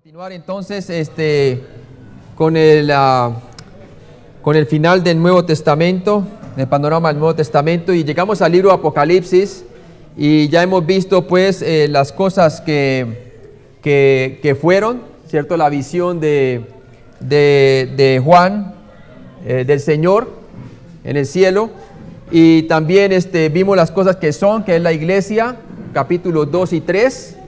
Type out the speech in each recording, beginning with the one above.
Continuar entonces con el final del Nuevo Testamento, el panorama del Nuevo Testamento, y llegamos al libro de Apocalipsis y ya hemos visto pues las cosas que fueron, ¿cierto? La visión de Juan, del Señor en el cielo, y también vimos las cosas que son, que es la iglesia, capítulos 2 y 3,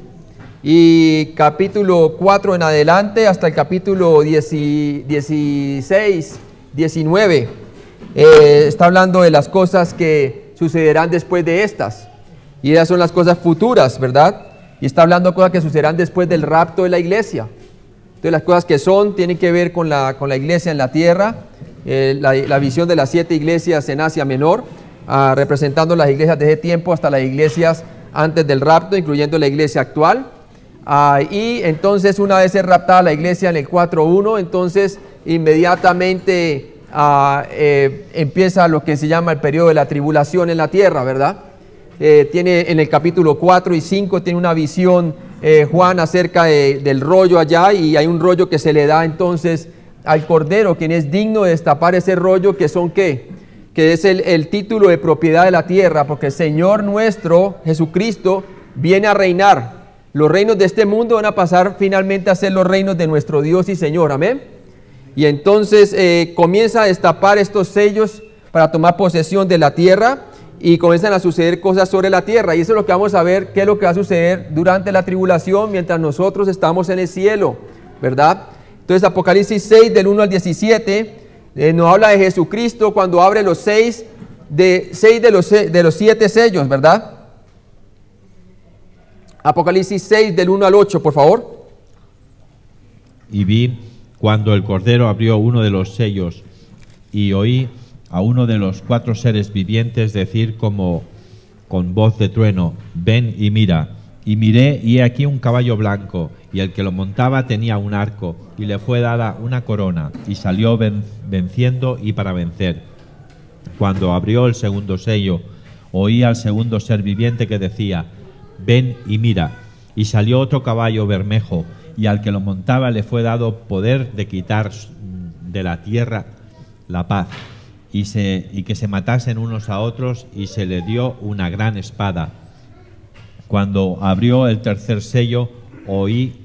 y capítulo 4 en adelante hasta el capítulo 16, 19, está hablando de las cosas que sucederán después de estas, y esas son las cosas futuras, ¿verdad? Y está hablando de cosas que sucederán después del rapto de la iglesia. Entonces las cosas que son tienen que ver con la iglesia en la tierra, la visión de las 7 iglesias en Asia Menor, representando las iglesias de ese tiempo hasta las iglesias antes del rapto, incluyendo la iglesia actual. Y entonces una vez es raptada la iglesia en el 4.1, entonces inmediatamente empieza lo que se llama el periodo de la tribulación en la tierra, ¿verdad? Tiene en el capítulo 4 y 5 tiene una visión Juan acerca del rollo allá, y hay un rollo que se le da entonces al Cordero, quien es digno de destapar ese rollo, que son ¿qué? Que es el título de propiedad de la tierra, porque el Señor nuestro Jesucristo viene a reinar. Los reinos de este mundo van a pasar finalmente a ser los reinos de nuestro Dios y Señor, amén. Y entonces comienza a destapar estos sellos para tomar posesión de la tierra, y comienzan a suceder cosas sobre la tierra, y eso es lo que vamos a ver, qué es lo que va a suceder durante la tribulación mientras nosotros estamos en el cielo, ¿verdad? Entonces Apocalipsis 6 del 1 al 17 nos habla de Jesucristo cuando abre los 6 de los 7 sellos, ¿verdad? Apocalipsis 6 del 1 al 8, por favor. Y vi cuando el Cordero abrió uno de los sellos, y oí a uno de los 4 seres vivientes decir como con voz de trueno: ven y mira. Y miré, y he aquí un caballo blanco, y el que lo montaba tenía un arco, y le fue dada una corona, y salió venciendo y para vencer. Cuando abrió el segundo sello, oí al segundo ser viviente que decía: ven y mira. Y salió otro caballo bermejo, y al que lo montaba le fue dado poder de quitar de la tierra la paz, y que se matasen unos a otros, y se le dio una gran espada. Cuando abrió el tercer sello, oí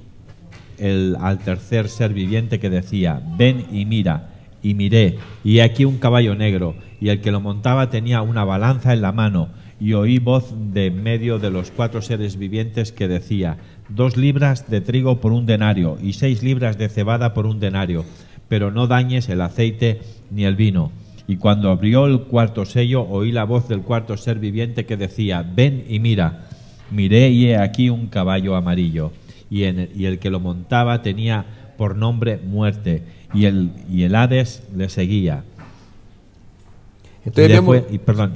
al tercer ser viviente que decía: ven y mira. Y miré, y he aquí un caballo negro, y el que lo montaba tenía una balanza en la mano, y oí voz de en medio de los 4 seres vivientes que decía: 2 libras de trigo por un denario, y 6 libras de cebada por un denario, pero no dañes el aceite ni el vino. Y cuando abrió el cuarto sello, oí la voz del cuarto ser viviente que decía: ven y mira. Miré, y he aquí un caballo amarillo, y el que lo montaba tenía por nombre Muerte, y el Hades le seguía. Entonces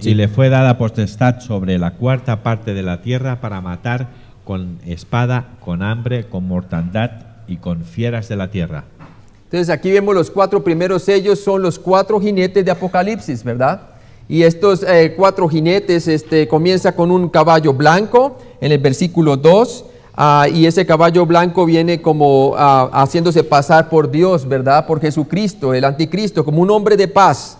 Y le fue dada potestad sobre la 4ª parte de la tierra para matar con espada, con hambre, con mortandad y con fieras de la tierra. Entonces aquí vemos los 4 primeros sellos, son los 4 jinetes de Apocalipsis, ¿verdad? Y estos 4 jinetes comienza con un caballo blanco en el versículo 2, y ese caballo blanco viene como haciéndose pasar por Dios, ¿verdad? Por Jesucristo, el anticristo, como un hombre de paz.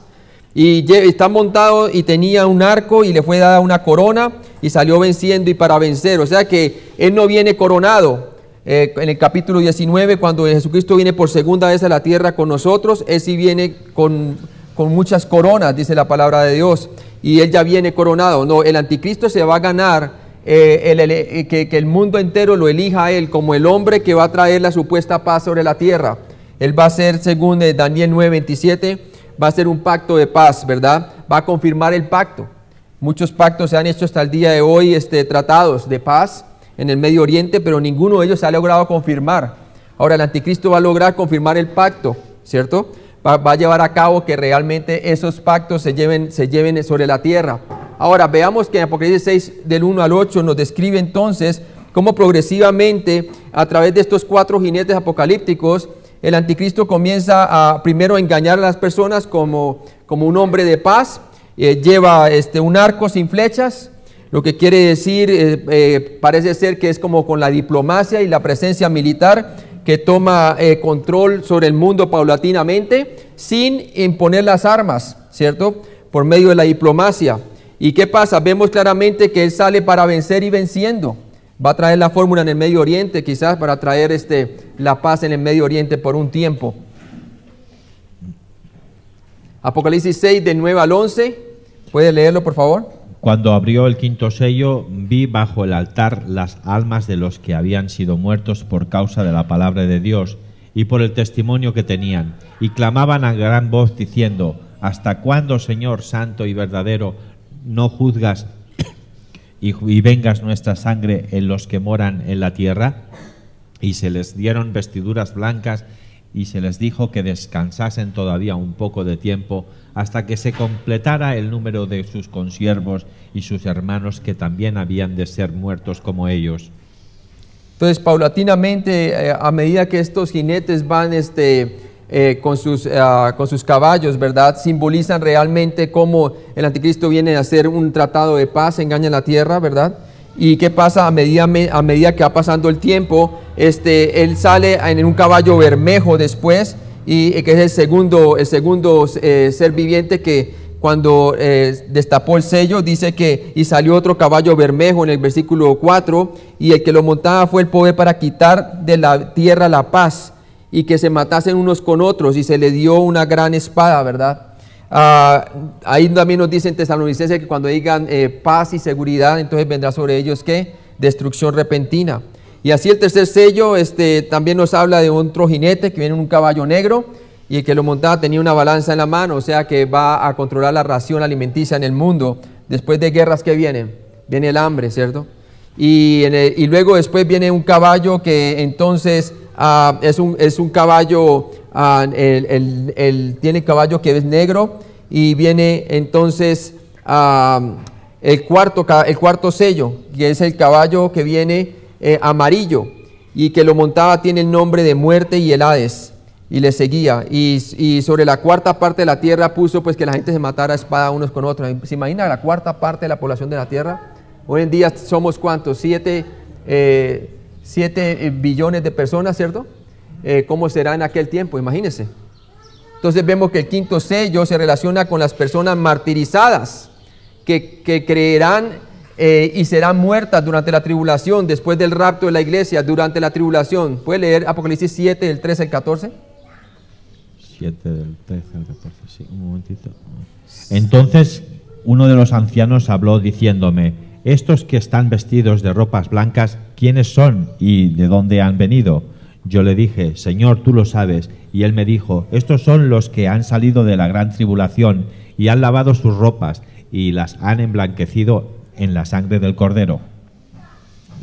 Y está montado y tenía un arco, y le fue dada una corona, y salió venciendo y para vencer. O sea que él no viene coronado. En el capítulo 19, cuando Jesucristo viene por segunda vez a la tierra con nosotros, él sí viene con muchas coronas, dice la palabra de Dios, y él ya viene coronado. No, el anticristo se va a ganar que el mundo entero lo elija a él como el hombre que va a traer la supuesta paz sobre la tierra. Él va a ser, según Daniel 9:27, va a ser un pacto de paz, ¿verdad? Va a confirmar el pacto. Muchos pactos se han hecho hasta el día de hoy, tratados de paz en el Medio Oriente, pero ninguno de ellos se ha logrado confirmar. Ahora el anticristo va a lograr confirmar el pacto, ¿cierto? Va a llevar a cabo que realmente esos pactos se lleven sobre la tierra. Ahora veamos que en Apocalipsis 6 del 1 al 8 nos describe entonces cómo progresivamente a través de estos 4 jinetes apocalípticos el anticristo comienza primero a engañar a las personas como un hombre de paz. Lleva un arco sin flechas, lo que quiere decir, parece ser que es como con la diplomacia y la presencia militar que toma control sobre el mundo paulatinamente sin imponer las armas, ¿cierto? Por medio de la diplomacia. ¿Y qué pasa? Vemos claramente que él sale para vencer y venciendo. Va a traer la fórmula en el Medio Oriente, quizás para traer la paz en el Medio Oriente por un tiempo. Apocalipsis 6, del 9 al 11. ¿Puede leerlo, por favor? Cuando abrió el quinto sello, vi bajo el altar las almas de los que habían sido muertos por causa de la palabra de Dios y por el testimonio que tenían, y clamaban a gran voz diciendo: ¿Hasta cuándo, Señor santo y verdadero, no juzgas y vengas nuestra sangre en los que moran en la tierra? Y se les dieron vestiduras blancas y se les dijo que descansasen todavía un poco de tiempo hasta que se completara el número de sus consiervos y sus hermanos que también habían de ser muertos como ellos. Entonces, paulatinamente, a medida que estos jinetes van con sus caballos, ¿verdad?, simbolizan realmente cómo el anticristo viene a hacer un tratado de paz, engaña a la tierra, ¿verdad? ¿Y qué pasa a medida que va pasando el tiempo? Él sale en un caballo bermejo después, y que es el segundo ser viviente que cuando destapó el sello dice que y salió otro caballo bermejo en el versículo 4, y el que lo montaba fue el poder para quitar de la tierra la paz y que se matasen unos con otros, y se le dio una gran espada, ¿verdad? Ahí también nos dicen Tesalonicenses que cuando digan paz y seguridad, entonces vendrá sobre ellos ¿qué? Destrucción repentina. Y así el tercer sello también nos habla de otro jinete que viene en un caballo negro, y el que lo montaba tenía una balanza en la mano, o sea que va a controlar la ración alimenticia en el mundo. Después de guerras que viene el hambre, ¿cierto? Y luego después viene un caballo que entonces es un caballo, tiene caballo que es negro, y viene entonces el cuarto sello, que es el caballo que viene amarillo, y que lo montaba tiene el nombre de muerte y el Hades, y le seguía, y sobre la cuarta parte de la tierra puso pues que la gente se matara a espada unos con otros. ¿Se imagina la cuarta parte de la población de la tierra? Hoy en día somos ¿cuántos? 7 billones de personas, ¿cierto? ¿Cómo será en aquel tiempo? Imagínense. Entonces vemos que el quinto sello se relaciona con las personas martirizadas que creerán y serán muertas durante la tribulación, después del rapto de la iglesia, durante la tribulación. ¿Puede leer Apocalipsis 7, del 13 al 14? 7 del 13 al 14, sí, un momentito. Entonces uno de los ancianos habló diciéndome: estos que están vestidos de ropas blancas, ¿quiénes son y de dónde han venido? Yo le dije: Señor, tú lo sabes. Y él me dijo: estos son los que han salido de la gran tribulación y han lavado sus ropas y las han emblanquecido en la sangre del Cordero.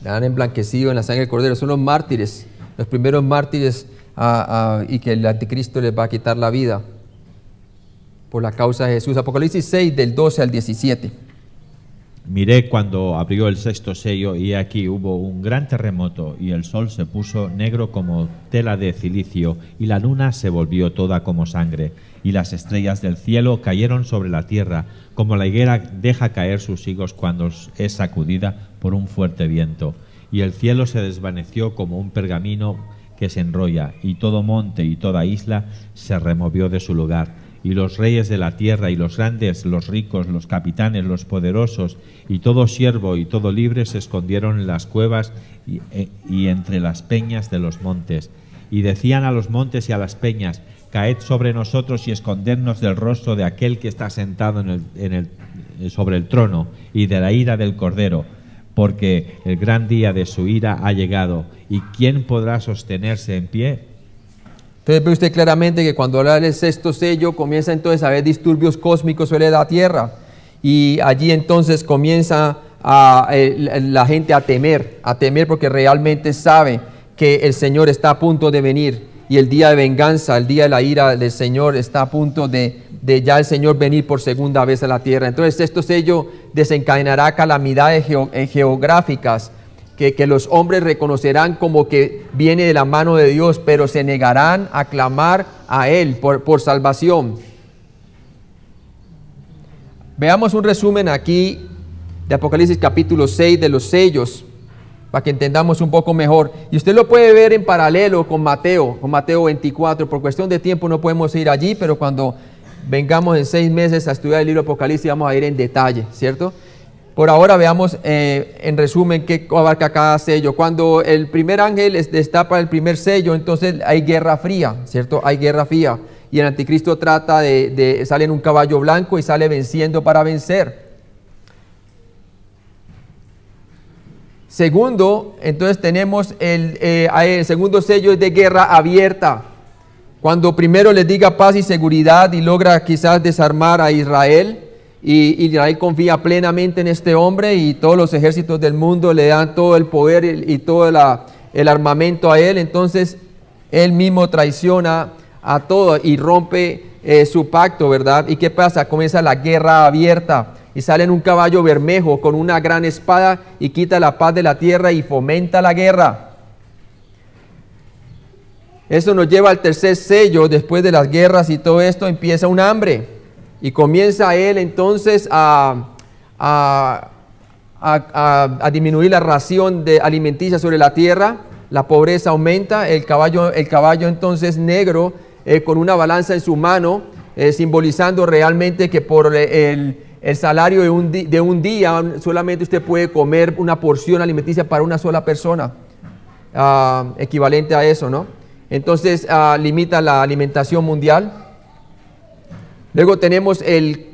La han emblanquecido en la sangre del Cordero. Son los mártires, los primeros mártires, y que el anticristo les va a quitar la vida por la causa de Jesús. Apocalipsis 6, del 12 al 17. Miré cuando abrió el sexto sello, y aquí hubo un gran terremoto, y el sol se puso negro como tela de cilicio, y la luna se volvió toda como sangre, y las estrellas del cielo cayeron sobre la tierra, como la higuera deja caer sus higos cuando es sacudida por un fuerte viento. Y el cielo se desvaneció como un pergamino que se enrolla, y todo monte y toda isla se removió de su lugar. Y los reyes de la tierra y los grandes, los ricos, los capitanes, los poderosos, y todo siervo y todo libre se escondieron en las cuevas y entre las peñas de los montes. Y decían a los montes y a las peñas: caed sobre nosotros y escondednos del rostro de aquel que está sentado sobre el trono y de la ira del Cordero, porque el gran día de su ira ha llegado. ¿Y quién podrá sostenerse en pie? Entonces ve usted claramente que cuando habla del sexto sello comienza entonces a haber disturbios cósmicos sobre la tierra, y allí entonces comienza la gente a temer porque realmente sabe que el Señor está a punto de venir, y el día de venganza, el día de la ira del Señor está a punto de ya el Señor venir por segunda vez a la tierra. Entonces el sexto sello desencadenará calamidades geográficas que los hombres reconocerán como que viene de la mano de Dios, pero se negarán a clamar a Él por salvación. Veamos un resumen aquí de Apocalipsis capítulo 6 de los sellos. para que entendamos un poco mejor. Y usted lo puede ver en paralelo con Mateo 24. Por cuestión de tiempo no podemos ir allí, pero cuando vengamos en 6 meses a estudiar el libro de Apocalipsis vamos a ir en detalle, ¿cierto? Por ahora veamos en resumen qué abarca cada sello. Cuando el primer ángel destapa el primer sello, entonces hay guerra fría, ¿cierto? Hay guerra fría. Y el anticristo trata sale en un caballo blanco y sale venciendo para vencer. Segundo, entonces tenemos el segundo sello es de guerra abierta. Cuando primero les diga paz y seguridad y logra quizás desarmar a Israel, y Israel confía plenamente en este hombre y todos los ejércitos del mundo le dan todo el poder y todo el armamento a él, entonces él mismo traiciona a todo y rompe su pacto, ¿verdad? ¿Y qué pasa? Comienza la guerra abierta y sale en un caballo bermejo con una gran espada y quita la paz de la tierra y fomenta la guerra. Eso nos lleva al tercer sello. Después de las guerras y todo esto empieza un hambre. Y comienza él entonces a disminuir la ración alimenticia sobre la tierra. La pobreza aumenta. El caballo entonces negro con una balanza en su mano, simbolizando realmente que por el salario de un día solamente usted puede comer una porción alimenticia para una sola persona. Equivalente a eso, ¿no? Entonces limita la alimentación mundial. Luego tenemos el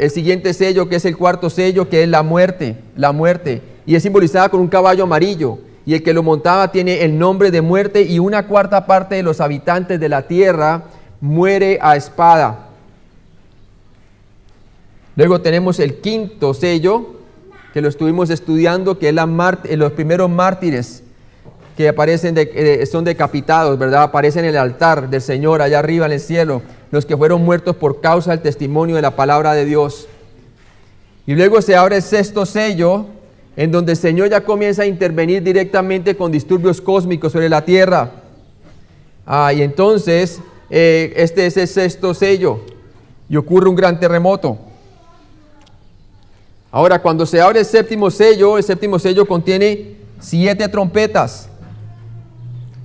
siguiente sello, que es el cuarto sello, que es la muerte, y es simbolizada con un caballo amarillo, y el que lo montaba tiene el nombre de muerte, y 1/4 parte de los habitantes de la tierra muere a espada. Luego tenemos el quinto sello, que lo estuvimos estudiando, que es los primeros mártires que aparecen, son decapitados, ¿verdad? Aparecen en el altar del Señor allá arriba en el cielo, los que fueron muertos por causa del testimonio de la palabra de Dios. Y luego se abre el sexto sello, en donde el Señor ya comienza a intervenir directamente con disturbios cósmicos sobre la tierra. Y entonces, este es el sexto sello, y ocurre un gran terremoto. Ahora, cuando se abre el séptimo sello contiene 7 trompetas.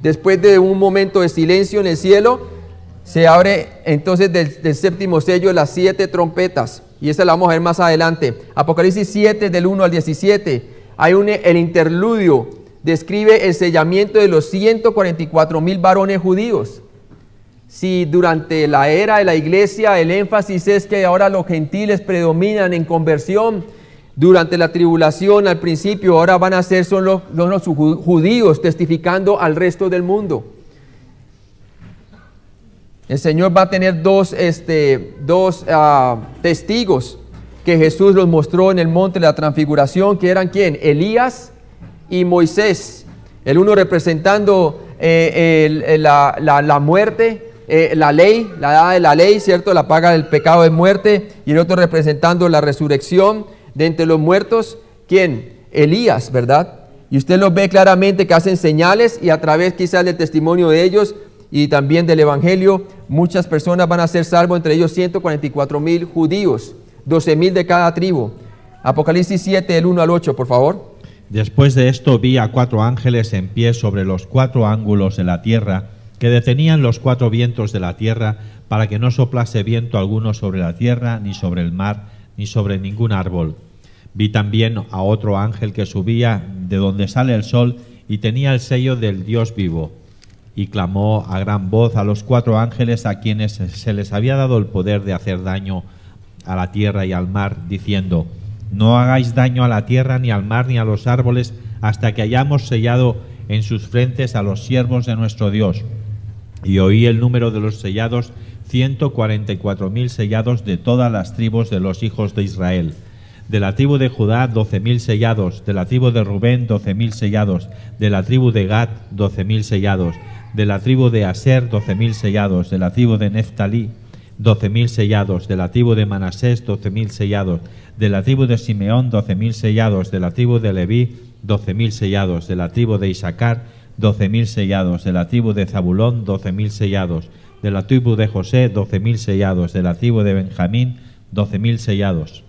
Después de un momento de silencio en el cielo, se abre entonces del séptimo sello las 7 trompetas. Y esa la vamos a ver más adelante. Apocalipsis 7, del 1 al 17. El interludio describe el sellamiento de los 144,000 varones judíos. Si durante la era de la iglesia el énfasis es que ahora los gentiles predominan en conversión, durante la tribulación al principio ahora van a ser son los judíos testificando al resto del mundo. El Señor va a tener dos testigos que Jesús los mostró en el monte de la transfiguración, que eran ¿quién? Elías y Moisés. El uno representando la muerte, la ley, la edad de la ley, ¿cierto? La paga del pecado de muerte, y el otro representando la resurrección de entre los muertos. ¿Quién? Elías, ¿verdad? Y usted los ve claramente que hacen señales, y a través quizás del testimonio de ellos y también del evangelio, muchas personas van a ser salvos, entre ellos 144,000 judíos, 12,000 de cada tribu. Apocalipsis 7, del 1 al 8, por favor. Después de esto vi a 4 ángeles en pie sobre los 4 ángulos de la tierra, que detenían los 4 vientos de la tierra, para que no soplase viento alguno sobre la tierra, ni sobre el mar, ni sobre ningún árbol. Vi también a otro ángel que subía de donde sale el sol, y tenía el sello del Dios vivo, y clamó a gran voz a los 4 ángeles a quienes se les había dado el poder de hacer daño a la tierra y al mar, diciendo: no hagáis daño a la tierra, ni al mar, ni a los árboles, hasta que hayamos sellado en sus frentes a los siervos de nuestro Dios. Y oí el número de los sellados, 144,000 sellados de todas las tribus de los hijos de Israel. De la tribu de Judá, 12,000 sellados. De la tribu de Rubén, 12,000 sellados. De la tribu de Gad, 12,000 sellados. De la tribu de Aser, 12,000 sellados. De la tribu de Neftalí, 12,000 sellados. De la tribu de Manasés, 12,000 sellados. De la tribu de Simeón, 12,000 sellados. De la tribu de Leví, 12,000 sellados. De la tribu de Isaacar, 12,000 sellados. De la tribu de Zabulón, 12,000 sellados. De la tribu de José, 12,000 sellados. De la tribu de Benjamín, 12,000 sellados.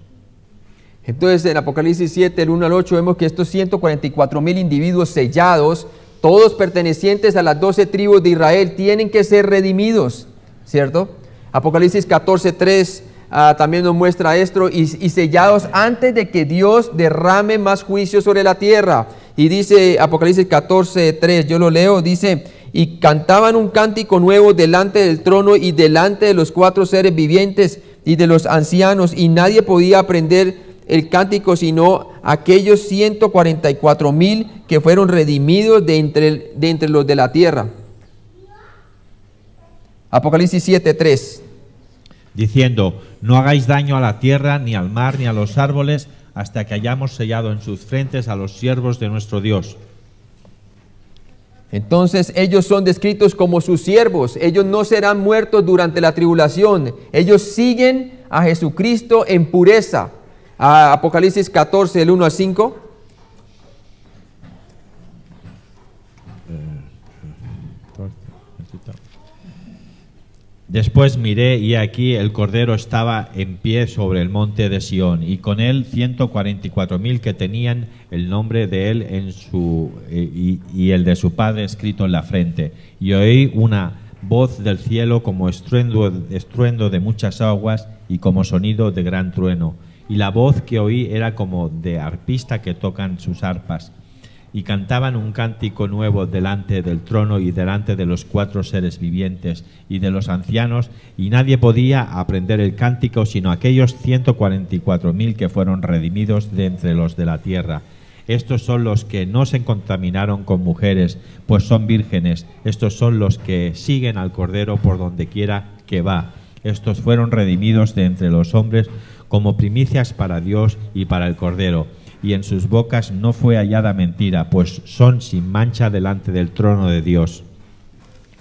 Entonces en Apocalipsis 7, el 1 al 8, vemos que estos 144,000 individuos sellados, todos pertenecientes a las 12 tribus de Israel, tienen que ser redimidos, ¿cierto? Apocalipsis 14, 3 también nos muestra esto, y sellados antes de que Dios derrame más juicio sobre la tierra. Y dice Apocalipsis 14, 3, yo lo leo, dice: y cantaban un cántico nuevo delante del trono y delante de los 4 seres vivientes y de los ancianos, y nadie podía aprender el cántico sino aquellos 144,000 que fueron redimidos de entre los de la tierra. Apocalipsis 7, 3. Diciendo: no hagáis daño a la tierra, ni al mar, ni a los árboles, hasta que hayamos sellado en sus frentes a los siervos de nuestro Dios. Entonces ellos son descritos como sus siervos. Ellos no serán muertos durante la tribulación. Ellos siguen a Jesucristo en pureza. Apocalipsis 14, el 1 al 5. Después miré, y aquí el Cordero estaba en pie sobre el monte de Sión, y con él 144,000 que tenían el nombre de él en y el de su padre escrito en la frente. Y oí una voz del cielo como estruendo de muchas aguas y como sonido de gran trueno. Y la voz que oí era como de arpista que tocan sus arpas. Y cantaban un cántico nuevo delante del trono y delante de los 4 seres vivientes y de los ancianos, y nadie podía aprender el cántico sino aquellos 144,000 que fueron redimidos de entre los de la tierra. Estos son los que no se contaminaron con mujeres, pues son vírgenes. Estos son los que siguen al Cordero por donde quiera que va. Estos fueron redimidos de entre los hombres como primicias para Dios y para el Cordero. Y en sus bocas no fue hallada mentira, pues son sin mancha delante del trono de Dios.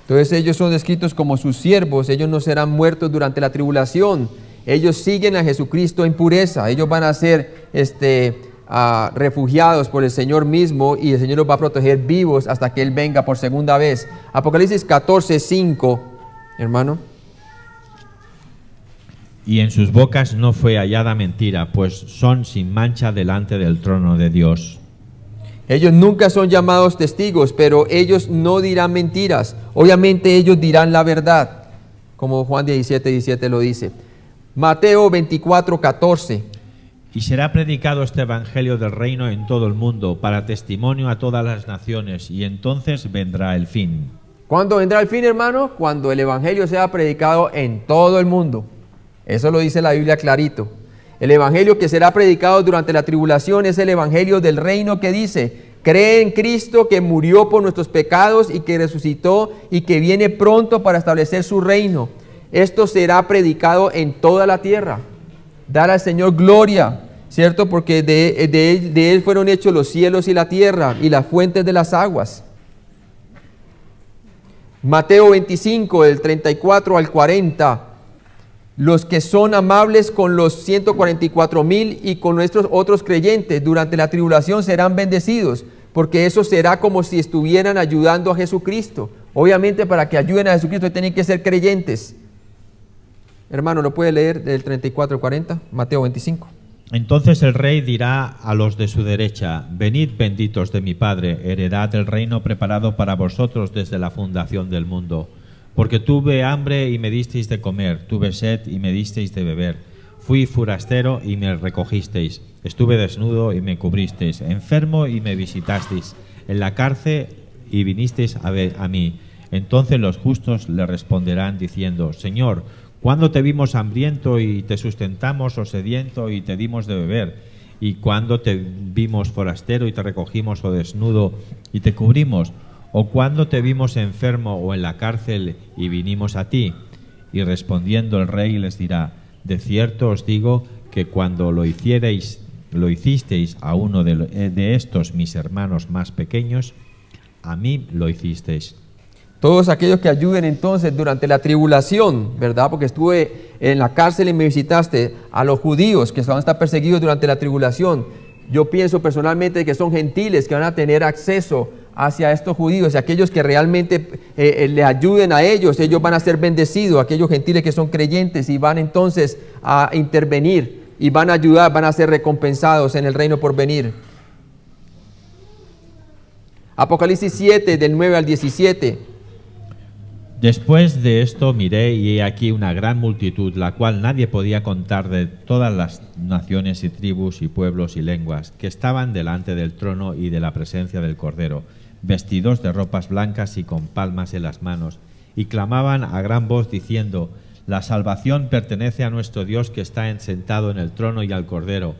Entonces ellos son descritos como sus siervos. Ellos no serán muertos durante la tribulación. Ellos siguen a Jesucristo en pureza. Ellos van a ser refugiados por el Señor mismo, y el Señor los va a proteger vivos hasta que Él venga por segunda vez. Apocalipsis 14, 5, hermano. Y en sus bocas no fue hallada mentira, pues son sin mancha delante del trono de Dios. Ellos nunca son llamados testigos, pero ellos no dirán mentiras. Obviamente ellos dirán la verdad, como Juan 17, 17 lo dice. Mateo 24, 14. Y será predicado este evangelio del reino en todo el mundo, para testimonio a todas las naciones, y entonces vendrá el fin. ¿Cuándo vendrá el fin, hermano? Cuando el evangelio sea predicado en todo el mundo. Eso lo dice la Biblia clarito. El evangelio que será predicado durante la tribulación es el evangelio del reino, que dice: cree en Cristo, que murió por nuestros pecados y que resucitó y que viene pronto para establecer su reino. Esto será predicado en toda la tierra. Dar al Señor gloria, ¿cierto? Porque de Él fueron hechos los cielos y la tierra y las fuentes de las aguas. Mateo 25, del 34 al 40. Los que son amables con los 144,000 y con nuestros otros creyentes durante la tribulación serán bendecidos, porque eso será como si estuvieran ayudando a Jesucristo. Obviamente, para que ayuden a Jesucristo tienen que ser creyentes. Hermano, ¿lo puede leer del 34 al 40? Mateo 25. Entonces el rey dirá a los de su derecha: venid, benditos de mi Padre, heredad el reino preparado para vosotros desde la fundación del mundo. Porque tuve hambre y me disteis de comer, tuve sed y me disteis de beber, fui forastero y me recogisteis, estuve desnudo y me cubristeis, enfermo y me visitasteis, en la cárcel y vinisteis a mí. Entonces los justos le responderán diciendo: Señor, ¿cuándo te vimos hambriento y te sustentamos, o sediento y te dimos de beber? ¿Y cuándo te vimos forastero y te recogimos, o desnudo y te cubrimos? ¿O cuándo te vimos enfermo o en la cárcel y vinimos a ti? Y respondiendo el rey les dirá: de cierto os digo que cuando lo hicisteis a uno de estos mis hermanos más pequeños, a mí lo hicisteis. Todos aquellos que ayuden entonces durante la tribulación, ¿verdad? Porque estuve en la cárcel y me visitaste. A los judíos que van a estar perseguidos durante la tribulación, yo pienso personalmente que son gentiles que van a tener acceso hacia estos judíos, y aquellos que realmente le ayuden a ellos van a ser bendecidos. Aquellos gentiles que son creyentes y van entonces a intervenir y van a ayudar, van a ser recompensados en el reino por venir. Apocalipsis 7, del 9 al 17. Después de esto miré y he aquí una gran multitud, la cual nadie podía contar, de todas las naciones y tribus y pueblos y lenguas, que estaban delante del trono y de la presencia del Cordero, vestidos de ropas blancas y con palmas en las manos, y clamaban a gran voz diciendo: la salvación pertenece a nuestro Dios que está sentado en el trono y al Cordero.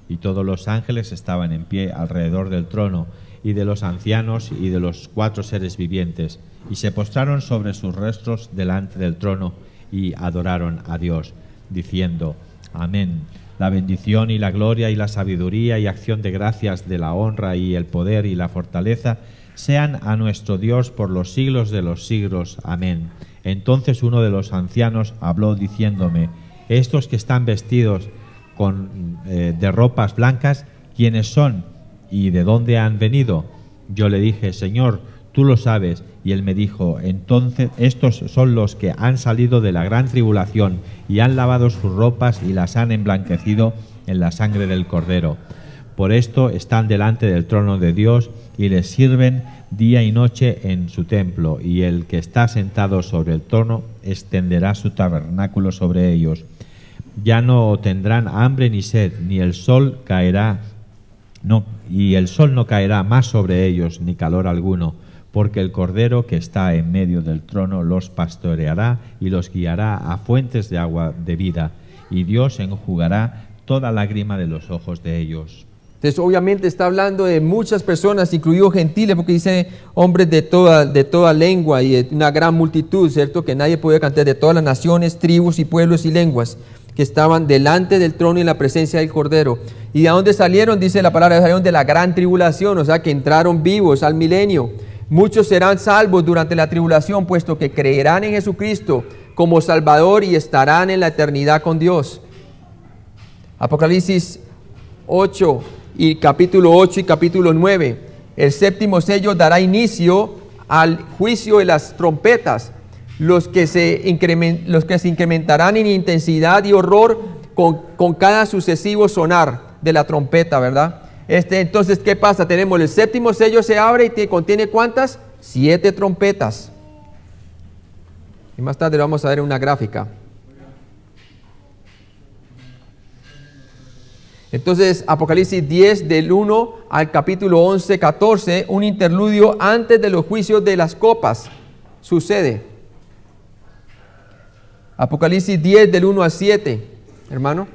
Y todos los ángeles estaban en pie alrededor del trono, y de los ancianos y de los 4 seres vivientes, y se postraron sobre sus rostros delante del trono y adoraron a Dios, diciendo: amén. La bendición y la gloria y la sabiduría y acción de gracias, de la honra y el poder y la fortaleza sean a nuestro Dios por los siglos de los siglos. Amén. Entonces uno de los ancianos habló diciéndome: estos que están vestidos de ropas blancas, ¿quiénes son y de dónde han venido? Yo le dije: Señor, tú lo sabes. Y él me dijo: entonces estos son los que han salido de la gran tribulación y han lavado sus ropas y las han emblanquecido en la sangre del Cordero. Por esto están delante del trono de Dios y les sirven día y noche en su templo, y el que está sentado sobre el trono extenderá su tabernáculo sobre ellos. Ya no tendrán hambre ni sed, ni el sol caerá, y el sol no caerá más sobre ellos, ni calor alguno, porque el Cordero que está en medio del trono los pastoreará y los guiará a fuentes de agua de vida, y Dios enjugará toda lágrima de los ojos de ellos. Entonces, obviamente está hablando de muchas personas, incluidos gentiles, porque dice hombres de toda lengua y de una gran multitud, ¿cierto? Que nadie podía cantar, de todas las naciones, tribus y pueblos y lenguas, que estaban delante del trono y en la presencia del Cordero. ¿Y de dónde salieron? Dice la palabra, salieron de la gran tribulación, o sea, que entraron vivos al milenio. Muchos serán salvos durante la tribulación, puesto que creerán en Jesucristo como Salvador y estarán en la eternidad con Dios. Apocalipsis 8 y capítulo 8 y capítulo 9. El séptimo sello dará inicio al juicio de las trompetas, los que se incrementarán en intensidad y horror con cada sucesivo sonar de la trompeta, ¿verdad? Entonces, ¿qué pasa? Tenemos el séptimo sello, se abre y contiene ¿cuántas? 7 trompetas. Y más tarde lo vamos a ver en una gráfica. Entonces, Apocalipsis 10, del 1 al capítulo 11, 14, un interludio antes de los juicios de las copas, sucede. Apocalipsis 10, del 1 al 7, hermano.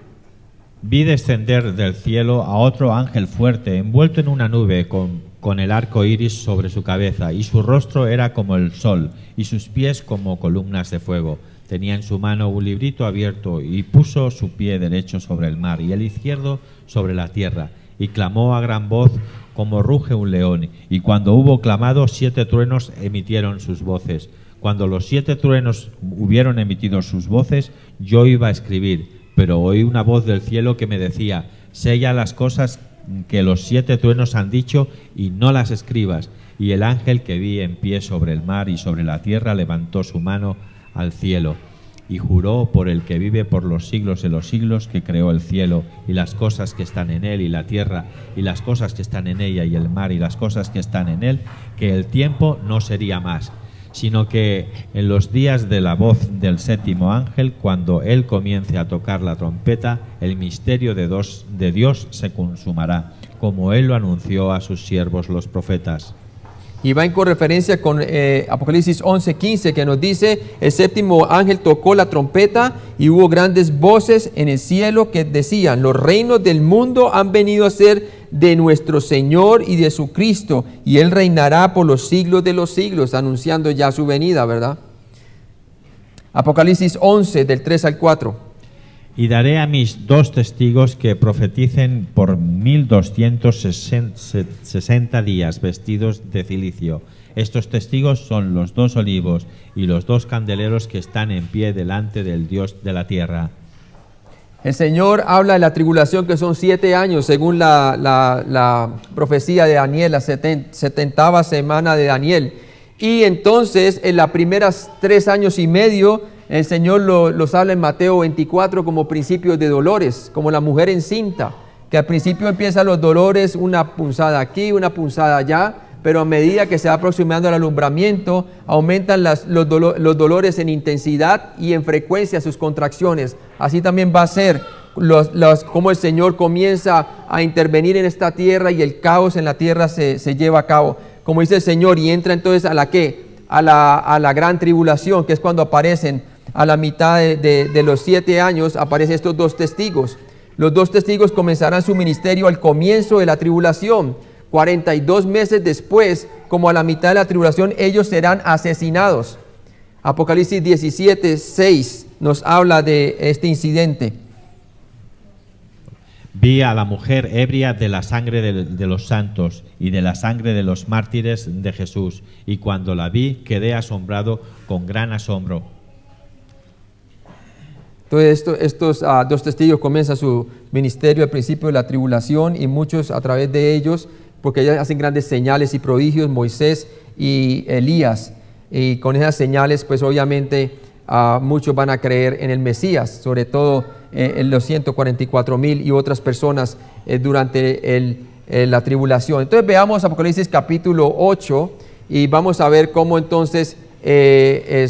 Vi descender del cielo a otro ángel fuerte, envuelto en una nube, con el arco iris sobre su cabeza, y su rostro era como el sol, y sus pies como columnas de fuego. Tenía en su mano un librito abierto, y puso su pie derecho sobre el mar, y el izquierdo sobre la tierra, y clamó a gran voz como ruge un león. Y cuando hubo clamado, 7 truenos emitieron sus voces. Cuando los 7 truenos hubieron emitido sus voces, yo iba a escribir, pero oí una voz del cielo que me decía: sella las cosas que los 7 truenos han dicho y no las escribas. Y el ángel que vi en pie sobre el mar y sobre la tierra levantó su mano al cielo y juró por el que vive por los siglos de los siglos, que creó el cielo y las cosas que están en él, y la tierra y las cosas que están en ella, y el mar y las cosas que están en él, que el tiempo no sería más, sino que en los días de la voz del séptimo ángel, cuando él comience a tocar la trompeta, el misterio de Dios se consumará, como él lo anunció a sus siervos los profetas. Y va en correferencia con Apocalipsis 11:15, que nos dice: el séptimo ángel tocó la trompeta y hubo grandes voces en el cielo que decían: los reinos del mundo han venido a ser de nuestro Señor y de su Cristo, y Él reinará por los siglos de los siglos, anunciando ya su venida, ¿verdad? Apocalipsis 11, del 3 al 4. Y daré a mis 2 testigos que profeticen por 1260 días, vestidos de cilicio. Estos testigos son los 2 olivos y los 2 candeleros que están en pie delante del Dios de la tierra. El Señor habla de la tribulación, que son 7 años, según la profecía de Daniel, la 70ª semana de Daniel. Y entonces, en las primeras 3 años y medio, El Señor los habla en Mateo 24 como principios de dolores, como la mujer encinta, que al principio empiezan los dolores, una punzada aquí, una punzada allá, pero a medida que se va aproximando al alumbramiento, aumentan los dolores en intensidad y en frecuencia sus contracciones. Así también va a ser como el Señor comienza a intervenir en esta tierra y el caos en la tierra se lleva a cabo. Como dice el Señor, y entra entonces a la ¿qué? A la gran tribulación, que es cuando aparecen a la mitad de los 7 años, aparecen estos 2 testigos. Los 2 testigos comenzarán su ministerio al comienzo de la tribulación. 42 meses después, como a la mitad de la tribulación, ellos serán asesinados. Apocalipsis 17:6 nos habla de este incidente. Vi a la mujer ebria de la sangre de los santos y de la sangre de los mártires de Jesús, y cuando la vi quedé asombrado con gran asombro. Entonces estos 2 testigos comienzan su ministerio al principio de la tribulación, y muchos a través de ellos, porque ellos hacen grandes señales y prodigios, Moisés y Elías, y con esas señales pues obviamente muchos van a creer en el Mesías, sobre todo en los 144,000 y otras personas durante la tribulación. Entonces veamos Apocalipsis capítulo 8 y vamos a ver cómo entonces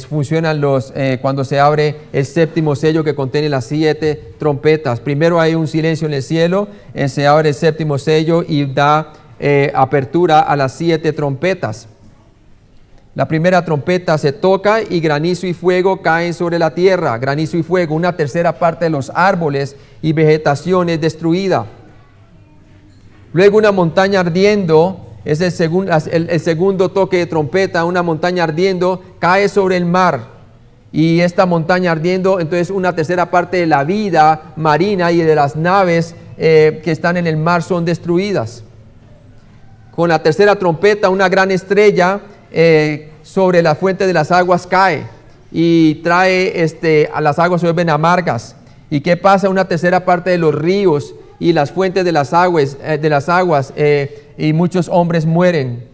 funcionan cuando se abre el 7º sello que contiene las 7 trompetas. Primero hay un silencio en el cielo, se abre el 7º sello y da apertura a las 7 trompetas. La primera trompeta se toca y granizo y fuego caen sobre la tierra. Granizo y fuego, una tercera parte de los árboles y vegetación es destruida. Luego una montaña ardiendo, es el segundo toque de trompeta, una montaña ardiendo cae sobre el mar. Y esta montaña ardiendo, entonces una tercera parte de la vida marina y de las naves que están en el mar son destruidas. Con la tercera trompeta, una gran estrella sobre la fuente de las aguas cae y trae a las aguas se vuelven amargas. ¿Y qué pasa? Una tercera parte de los ríos y las fuentes de las aguas y muchos hombres mueren.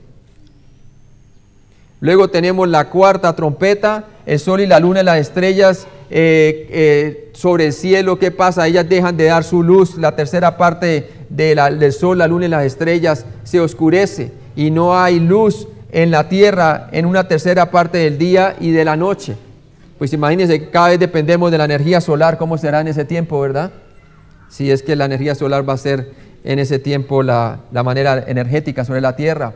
Luego tenemos la cuarta trompeta, el sol y la luna y las estrellas sobre el cielo. ¿Qué pasa? Ellas dejan de dar su luz. La tercera parte del sol, la luna y las estrellas se oscurece y no hay luz en la tierra en una tercera parte del día y de la noche. Pues imagínense que cada vez dependemos de la energía solar. ¿Cómo será en ese tiempo, verdad? Si es que la energía solar va a ser en ese tiempo la manera energética sobre la tierra.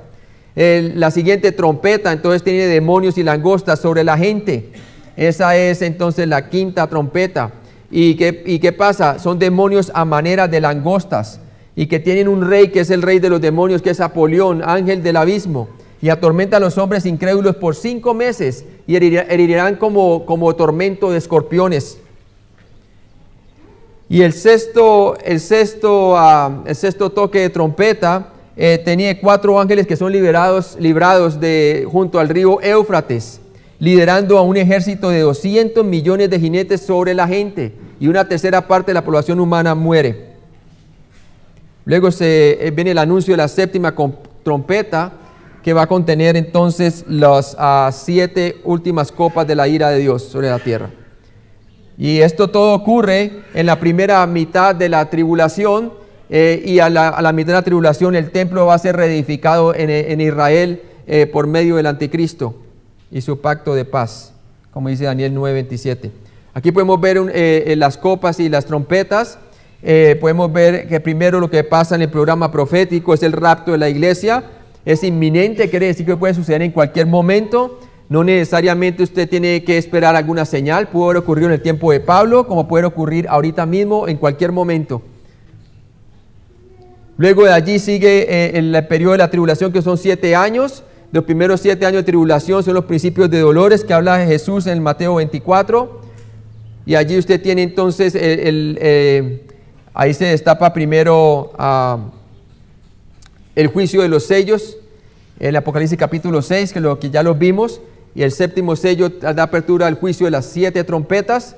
La siguiente trompeta entonces tiene demonios y langostas sobre la gente. Esa es entonces la quinta trompeta. ¿Y qué pasa? Son demonios a manera de langostas y que tienen un rey que es el rey de los demonios, que es Apolión, ángel del abismo, y atormenta a los hombres incrédulos por 5 meses y herirán como tormento de escorpiones. Y el sexto toque de trompeta tenía 4 ángeles que son librados junto al río Éufrates, liderando a un ejército de 200 millones de jinetes sobre la gente, y una tercera parte de la población humana muere. Luego viene el anuncio de la séptima trompeta, que va a contener entonces las 7 últimas copas de la ira de Dios sobre la tierra. Y esto todo ocurre en la primera mitad de la tribulación, y a la mitad de la tribulación el templo va a ser reedificado en Israel por medio del anticristo y su pacto de paz, como dice Daniel 9:27. Aquí podemos ver las copas y las trompetas. Podemos ver que primero lo que pasa en el programa profético es el rapto de la iglesia. Es inminente, quiere decir que puede suceder en cualquier momento. No necesariamente usted tiene que esperar alguna señal. Puede haber ocurrido en el tiempo de Pablo, como puede ocurrir ahorita mismo, en cualquier momento. Luego de allí sigue el periodo de la tribulación, que son 7 años. Los primeros 7 años de tribulación son los principios de dolores que habla Jesús en el Mateo 24. Y allí usted tiene entonces, ahí se destapa primero el juicio de los sellos, el Apocalipsis capítulo 6, que ya lo vimos, y el 7º sello da apertura al juicio de las 7 trompetas,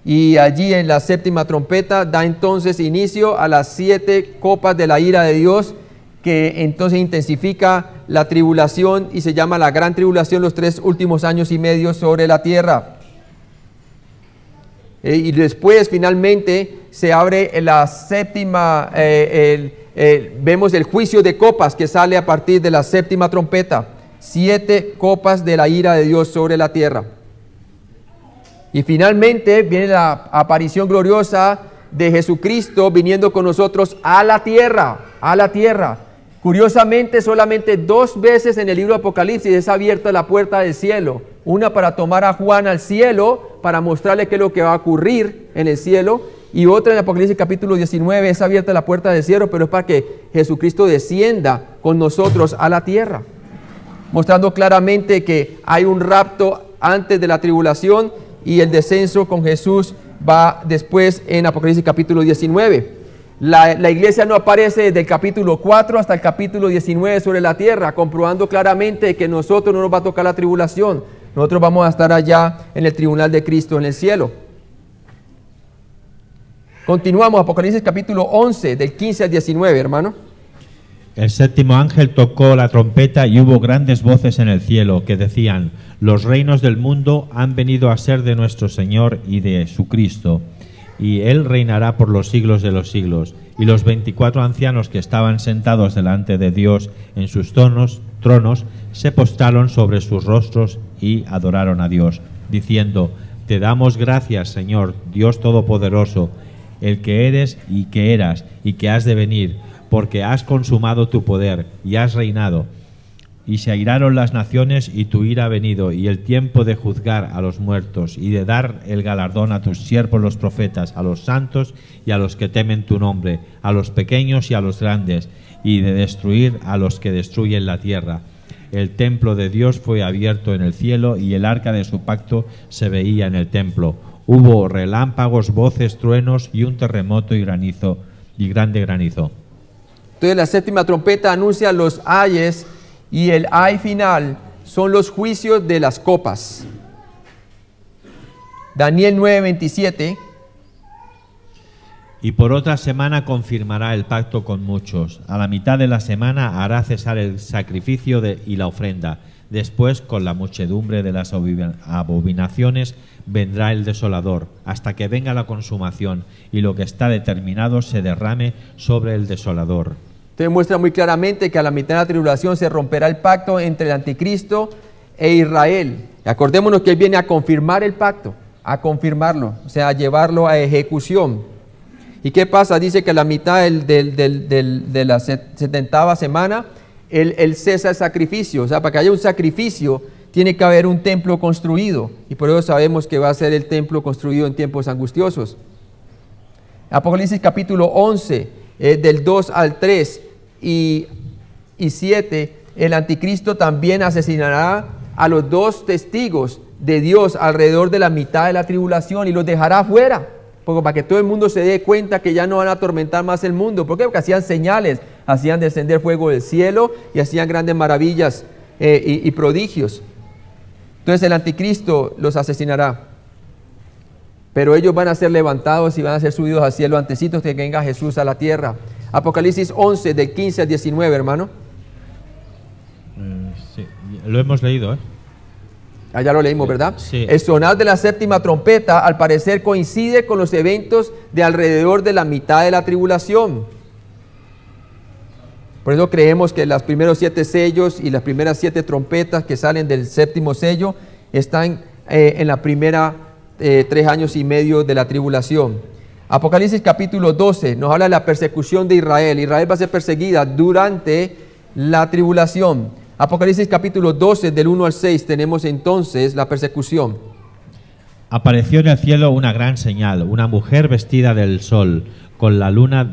y allí en la 7ª trompeta da entonces inicio a las 7 copas de la ira de Dios, que entonces intensifica la tribulación y se llama la gran tribulación, los 3 últimos años y medio sobre la tierra. y después finalmente se abre la séptima, vemos el juicio de copas que sale a partir de la séptima trompeta. 7 copas de la ira de Dios sobre la tierra. Y finalmente viene la aparición gloriosa de Jesucristo viniendo con nosotros a la tierra, a la tierra. Curiosamente, solamente 2 veces en el libro de Apocalipsis es abierta la puerta del cielo. Una para tomar a Juan al cielo, para mostrarle qué es lo que va a ocurrir en el cielo. Y otra en Apocalipsis capítulo 19 es abierta la puerta del cielo, pero es para que Jesucristo descienda con nosotros a la tierra. Mostrando claramente que hay un rapto antes de la tribulación y el descenso con Jesús va después en Apocalipsis capítulo 19. La iglesia no aparece desde el capítulo 4 hasta el capítulo 19 sobre la tierra, comprobando claramente que nosotros no nos va a tocar la tribulación. Nosotros vamos a estar allá en el tribunal de Cristo en el cielo. Continuamos, Apocalipsis capítulo 11, del 15 al 19, hermano. El séptimo ángel tocó la trompeta y hubo grandes voces en el cielo que decían: los reinos del mundo han venido a ser de nuestro Señor y de su Cristo, y Él reinará por los siglos de los siglos. Y los 24 ancianos que estaban sentados delante de Dios en sus tronos se postraron sobre sus rostros y adoraron a Dios, diciendo: te damos gracias, Señor, Dios Todopoderoso, el que eres y que eras y que has de venir, porque has consumado tu poder y has reinado. Y se airaron las naciones y tu ira ha venido, y el tiempo de juzgar a los muertos y de dar el galardón a tus siervos los profetas, a los santos y a los que temen tu nombre, a los pequeños y a los grandes, y de destruir a los que destruyen la tierra. El templo de Dios fue abierto en el cielo y el arca de su pacto se veía en el templo. Hubo relámpagos, voces, truenos y un terremoto y granizo, y grande granizo. Entonces la séptima trompeta anuncia los ayes, y el ay final son los juicios de las copas. Daniel 9:27. Y por otra semana confirmará el pacto con muchos. A la mitad de la semana hará cesar el sacrificio y la ofrenda. Después, con la muchedumbre de las abominaciones, vendrá el desolador, hasta que venga la consumación, y lo que está determinado se derrame sobre el desolador. Entonces muestra muy claramente que a la mitad de la tribulación se romperá el pacto entre el anticristo e Israel. Y acordémonos que él viene a confirmar el pacto, a confirmarlo, o sea, a llevarlo a ejecución. ¿Y qué pasa? Dice que a la mitad de la 70ª semana, él cesa el sacrificio. O sea, para que haya un sacrificio, tiene que haber un templo construido. Y por eso sabemos que va a ser el templo construido en tiempos angustiosos. Apocalipsis capítulo 11, del 2 al 3 y 7, el anticristo también asesinará a los 2 testigos de Dios alrededor de la mitad de la tribulación y los dejará afuera, porque para que todo el mundo se dé cuenta que ya no van a atormentar más el mundo. ¿Por qué? Porque hacían señales, hacían descender fuego del cielo y hacían grandes maravillas y prodigios. Entonces el anticristo los asesinará, pero ellos van a ser levantados y van a ser subidos al cielo antecitos de que venga Jesús a la tierra. Apocalipsis 11, del 15 al 19, hermano. Sí, lo hemos leído, ¿eh? Allá lo leímos, ¿verdad? Sí. El sonar de la séptima trompeta al parecer coincide con los eventos de alrededor de la mitad de la tribulación. Por eso creemos que los primeros 7 sellos y las primeras 7 trompetas que salen del séptimo sello están en la primera 3 años y medio de la tribulación. Apocalipsis capítulo 12 nos habla de la persecución de Israel. Israel va a ser perseguida durante la tribulación. Apocalipsis capítulo 12 del 1 al 6 tenemos entonces la persecución. Apareció en el cielo una gran señal, una mujer vestida del sol, con la luna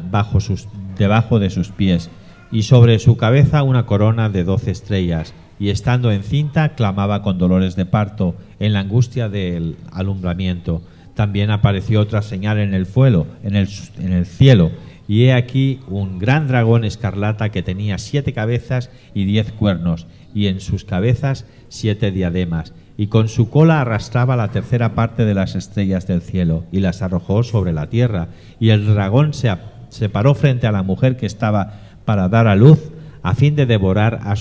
debajo de sus pies, y sobre su cabeza una corona de 12 estrellas, y estando encinta clamaba con dolores de parto, en la angustia del alumbramiento. También apareció otra señal en el cielo, y he aquí un gran dragón escarlata que tenía 7 cabezas y 10 cuernos, y en sus cabezas 7 diademas, y con su cola arrastraba la tercera parte de las estrellas del cielo, y las arrojó sobre la tierra. Y el dragón se paró frente a la mujer que estaba para dar a luz, a fin de devorar a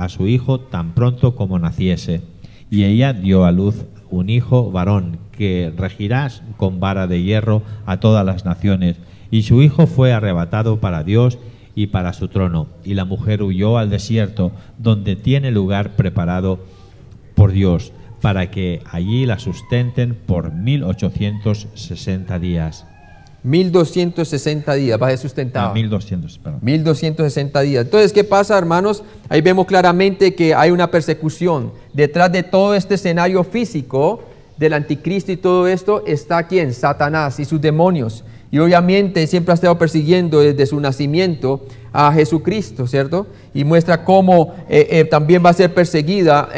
su hijo tan pronto como naciese. Y ella dio a luz un hijo varón, que regirás con vara de hierro a todas las naciones. Y su hijo fue arrebatado para Dios y para su trono. Y la mujer huyó al desierto, donde tiene lugar preparado por Dios, para que allí la sustenten por 1860 días. 1260 días va a ser sustentado. 1200, perdón. 1260 días. Entonces, ¿qué pasa, hermanos? Ahí vemos claramente que hay una persecución. Detrás de todo este escenario físico del anticristo y todo esto está ¿quién? Satanás y sus demonios. Y obviamente siempre ha estado persiguiendo desde su nacimiento a Jesucristo, ¿cierto? Y muestra cómo también va a ser perseguida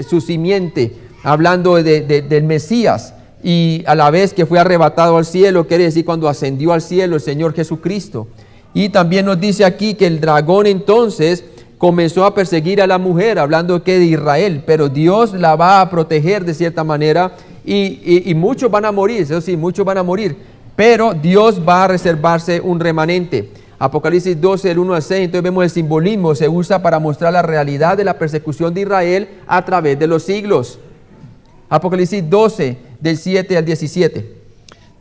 su simiente, hablando del Mesías. Y a la vez que fue arrebatado al cielo, quiere decir cuando ascendió al cielo el Señor Jesucristo. Y también nos dice aquí que el dragón entonces comenzó a perseguir a la mujer, hablando que de Israel, pero Dios la va a proteger de cierta manera y muchos van a morir, eso sí, muchos van a morir, pero Dios va a reservarse un remanente. Apocalipsis 12, del 1 al 6, entonces vemos el simbolismo, se usa para mostrar la realidad de la persecución de Israel a través de los siglos. Apocalipsis 12, del 7 al 17.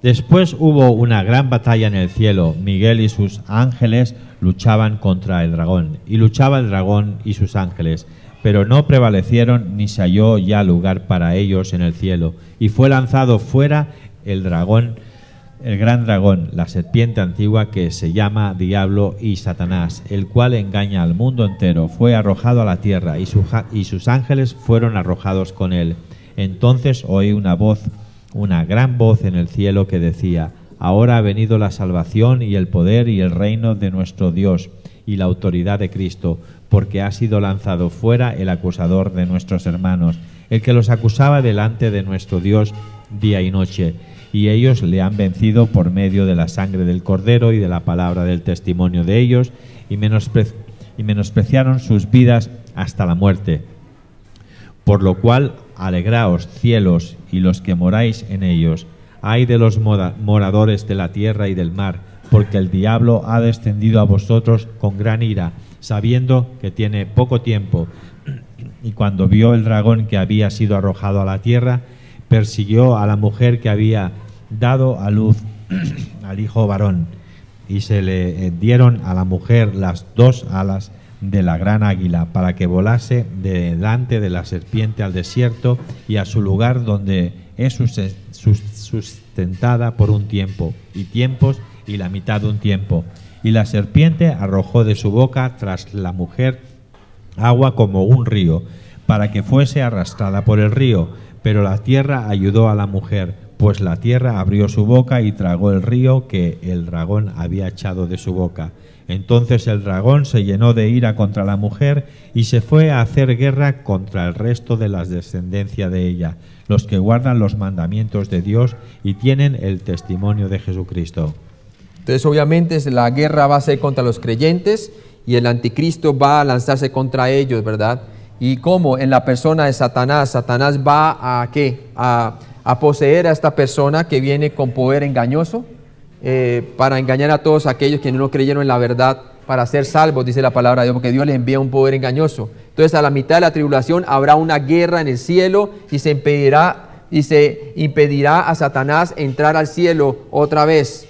Después hubo una gran batalla en el cielo. Miguel y sus ángeles luchaban contra el dragón, y luchaba el dragón y sus ángeles, pero no prevalecieron, ni se halló ya lugar para ellos en el cielo. Y fue lanzado fuera el dragón, el gran dragón, la serpiente antigua, que se llama Diablo y Satanás, el cual engaña al mundo entero. Fue arrojado a la tierra, y sus ángeles fueron arrojados con él. Entonces oí una gran voz en el cielo que decía: ahora ha venido la salvación y el poder y el reino de nuestro Dios y la autoridad de Cristo, porque ha sido lanzado fuera el acusador de nuestros hermanos, el que los acusaba delante de nuestro Dios día y noche. Y ellos le han vencido por medio de la sangre del Cordero y de la palabra del testimonio de ellos, y menospreciaron sus vidas hasta la muerte. Por lo cual, alegraos, cielos, y los que moráis en ellos. Ay de los moradores de la tierra y del mar, porque el diablo ha descendido a vosotros con gran ira, sabiendo que tiene poco tiempo. Y cuando vio el dragón que había sido arrojado a la tierra, persiguió a la mujer que había dado a luz al hijo varón, y se le dieron a la mujer las dos alas de la gran águila, para que volase delante de la serpiente al desierto y a su lugar, donde es sustentada por un tiempo y tiempos y la mitad de un tiempo. Y la serpiente arrojó de su boca tras la mujer agua como un río, para que fuese arrastrada por el río. Pero la tierra ayudó a la mujer, pues la tierra abrió su boca y tragó el río que el dragón había echado de su boca. Entonces el dragón se llenó de ira contra la mujer y se fue a hacer guerra contra el resto de la descendencia de ella, los que guardan los mandamientos de Dios y tienen el testimonio de Jesucristo. Entonces obviamente la guerra va a ser contra los creyentes y el anticristo va a lanzarse contra ellos, ¿verdad? Y como en la persona de Satanás, Satanás va a ¿qué? A poseer a esta persona que viene con poder engañoso, para engañar a todos aquellos que no creyeron en la verdad, para ser salvos, dice la palabra de Dios, porque Dios les envía un poder engañoso. Entonces a la mitad de la tribulación habrá una guerra en el cielo y se impedirá a Satanás entrar al cielo otra vez.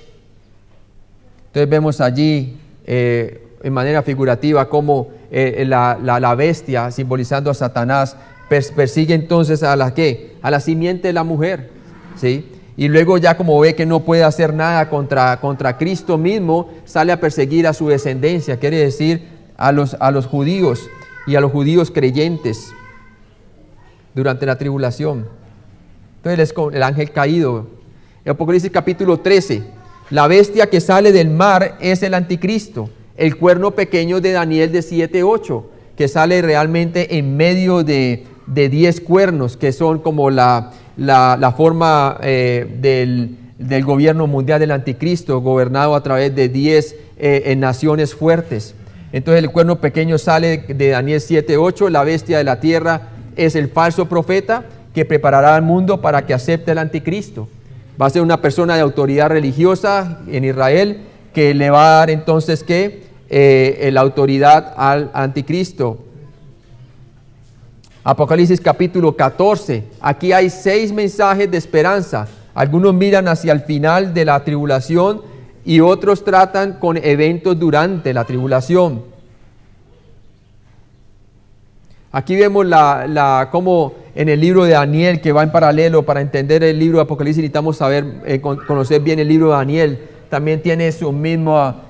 Entonces vemos allí en manera figurativa cómo la bestia, simbolizando a Satanás, persigue entonces a la ¿qué? A la simiente de la mujer, ¿sí? Y luego ya como ve que no puede hacer nada contra Cristo mismo, sale a perseguir a su descendencia, quiere decir a los judíos y a los judíos creyentes durante la tribulación. Entonces el ángel caído. En Apocalipsis capítulo 13, la bestia que sale del mar es el anticristo, el cuerno pequeño de Daniel de 7:8, que sale realmente en medio de 10 cuernos, que son como la forma del gobierno mundial del anticristo, gobernado a través de 10 naciones fuertes. Entonces el cuerno pequeño sale de Daniel 7:8, la bestia de la tierra es el falso profeta que preparará al mundo para que acepte el anticristo. Va a ser una persona de autoridad religiosa en Israel que le va a dar entonces la autoridad al anticristo. Apocalipsis capítulo 14. Aquí hay 6 mensajes de esperanza. Algunos miran hacia el final de la tribulación y otros tratan con eventos durante la tribulación. Aquí vemos cómo en el libro de Daniel, que va en paralelo, para entender el libro de Apocalipsis necesitamos saber, conocer bien el libro de Daniel. También tiene su misma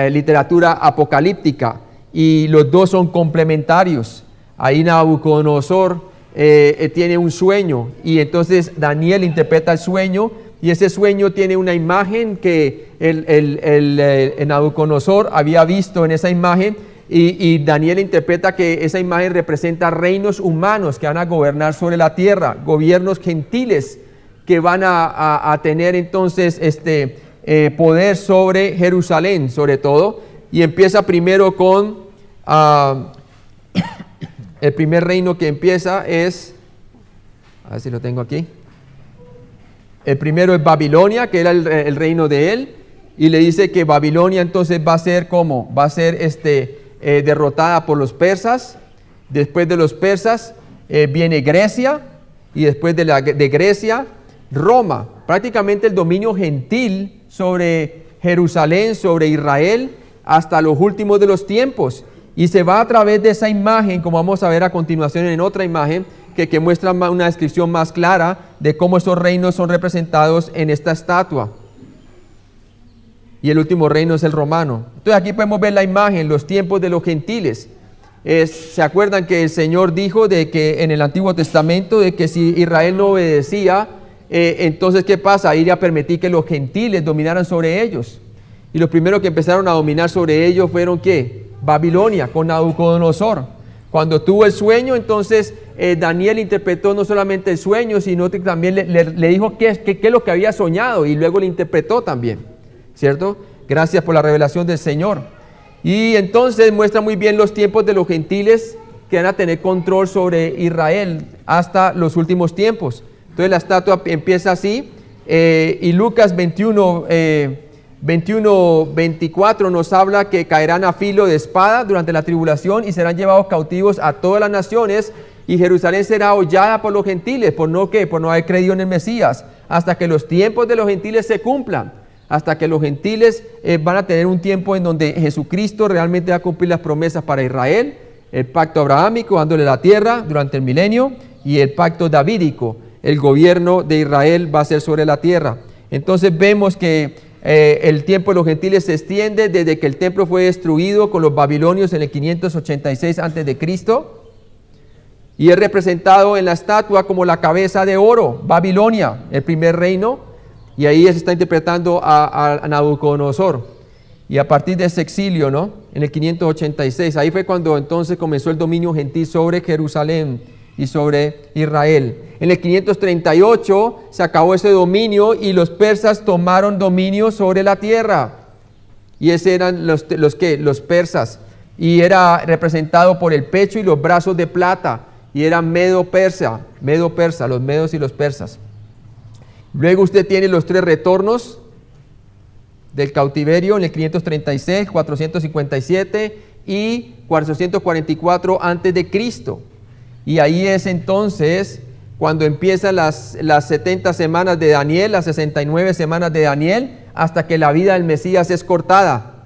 literatura apocalíptica y los dos son complementarios. Ahí Nabucodonosor tiene un sueño y entonces Daniel interpreta el sueño y ese sueño tiene una imagen que el Nabucodonosor había visto en esa imagen y Daniel interpreta que esa imagen representa reinos humanos que van a gobernar sobre la tierra, gobiernos gentiles que van a tener entonces poder sobre Jerusalén sobre todo, y empieza primero con el primer reino que empieza es, a ver si lo tengo aquí, el primero es Babilonia, que era el reino de él, y le dice que Babilonia entonces va a ser como, va a ser derrotada por los persas. Después de los persas viene Grecia, y después de Grecia Roma, prácticamente el dominio gentil sobre Jerusalén, sobre Israel, hasta los últimos de los tiempos. Y se va a través de esa imagen, como vamos a ver a continuación en otra imagen, que muestra una descripción más clara de cómo esos reinos son representados en esta estatua. Y el último reino es el romano. Entonces aquí podemos ver la imagen, los tiempos de los gentiles. ¿Se acuerdan que el Señor dijo de que en el Antiguo Testamento de que si Israel no obedecía, entonces ¿qué pasa? Iría a permitir que los gentiles dominaran sobre ellos. Y los primeros que empezaron a dominar sobre ellos fueron ¿qué? Babilonia, con Nabucodonosor. Cuando tuvo el sueño, entonces Daniel interpretó no solamente el sueño, sino que también le dijo qué es lo que había soñado y luego le interpretó también, ¿cierto? Gracias por la revelación del Señor. Y entonces muestra muy bien los tiempos de los gentiles que van a tener control sobre Israel hasta los últimos tiempos. Entonces la estatua empieza así, y Lucas 21:24 nos habla que caerán a filo de espada durante la tribulación y serán llevados cautivos a todas las naciones, y Jerusalén será hollada por los gentiles, por no haber creído en el Mesías, hasta que los tiempos de los gentiles se cumplan, hasta que los gentiles van a tener un tiempo en donde Jesucristo realmente va a cumplir las promesas para Israel, el pacto abrahámico dándole la tierra durante el milenio, y el pacto davídico, el gobierno de Israel va a ser sobre la tierra. Entonces vemos que el tiempo de los gentiles se extiende desde que el templo fue destruido con los babilonios en el 586 a.C. y es representado en la estatua como la cabeza de oro, Babilonia, el primer reino, y ahí se está interpretando a Nabucodonosor. Y a partir de ese exilio, ¿no? En el 586, ahí fue cuando entonces comenzó el dominio gentil sobre Jerusalén y sobre Israel. En el 538 se acabó ese dominio y los persas tomaron dominio sobre la tierra. Y esos eran los persas. Y era representado por el pecho y los brazos de plata. Y era medo-persa, los medos y los persas. Luego usted tiene los 3 retornos del cautiverio en el 536, 457 y 444 antes de Cristo. Y ahí es entonces cuando empiezan las 70 semanas de Daniel, las 69 semanas de Daniel, hasta que la vida del Mesías es cortada.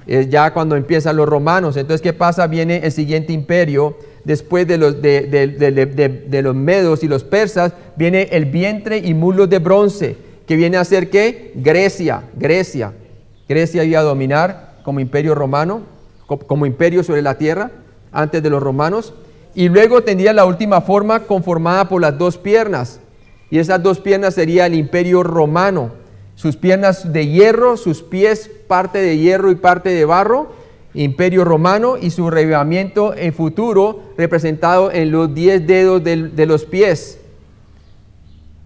Es ya cuando empiezan los romanos. Entonces, ¿qué pasa? Viene el siguiente imperio. Después de los medos y los persas, viene el vientre y muslos de bronce, que viene a ser ¿qué? Grecia. Grecia iba a dominar como imperio romano, como imperio sobre la tierra, antes de los romanos. Y luego tendría la última forma conformada por las 2 piernas. Y esas 2 piernas sería el imperio romano. Sus piernas de hierro, sus pies parte de hierro y parte de barro. Imperio romano, y su revivimiento en futuro representado en los 10 dedos de los pies.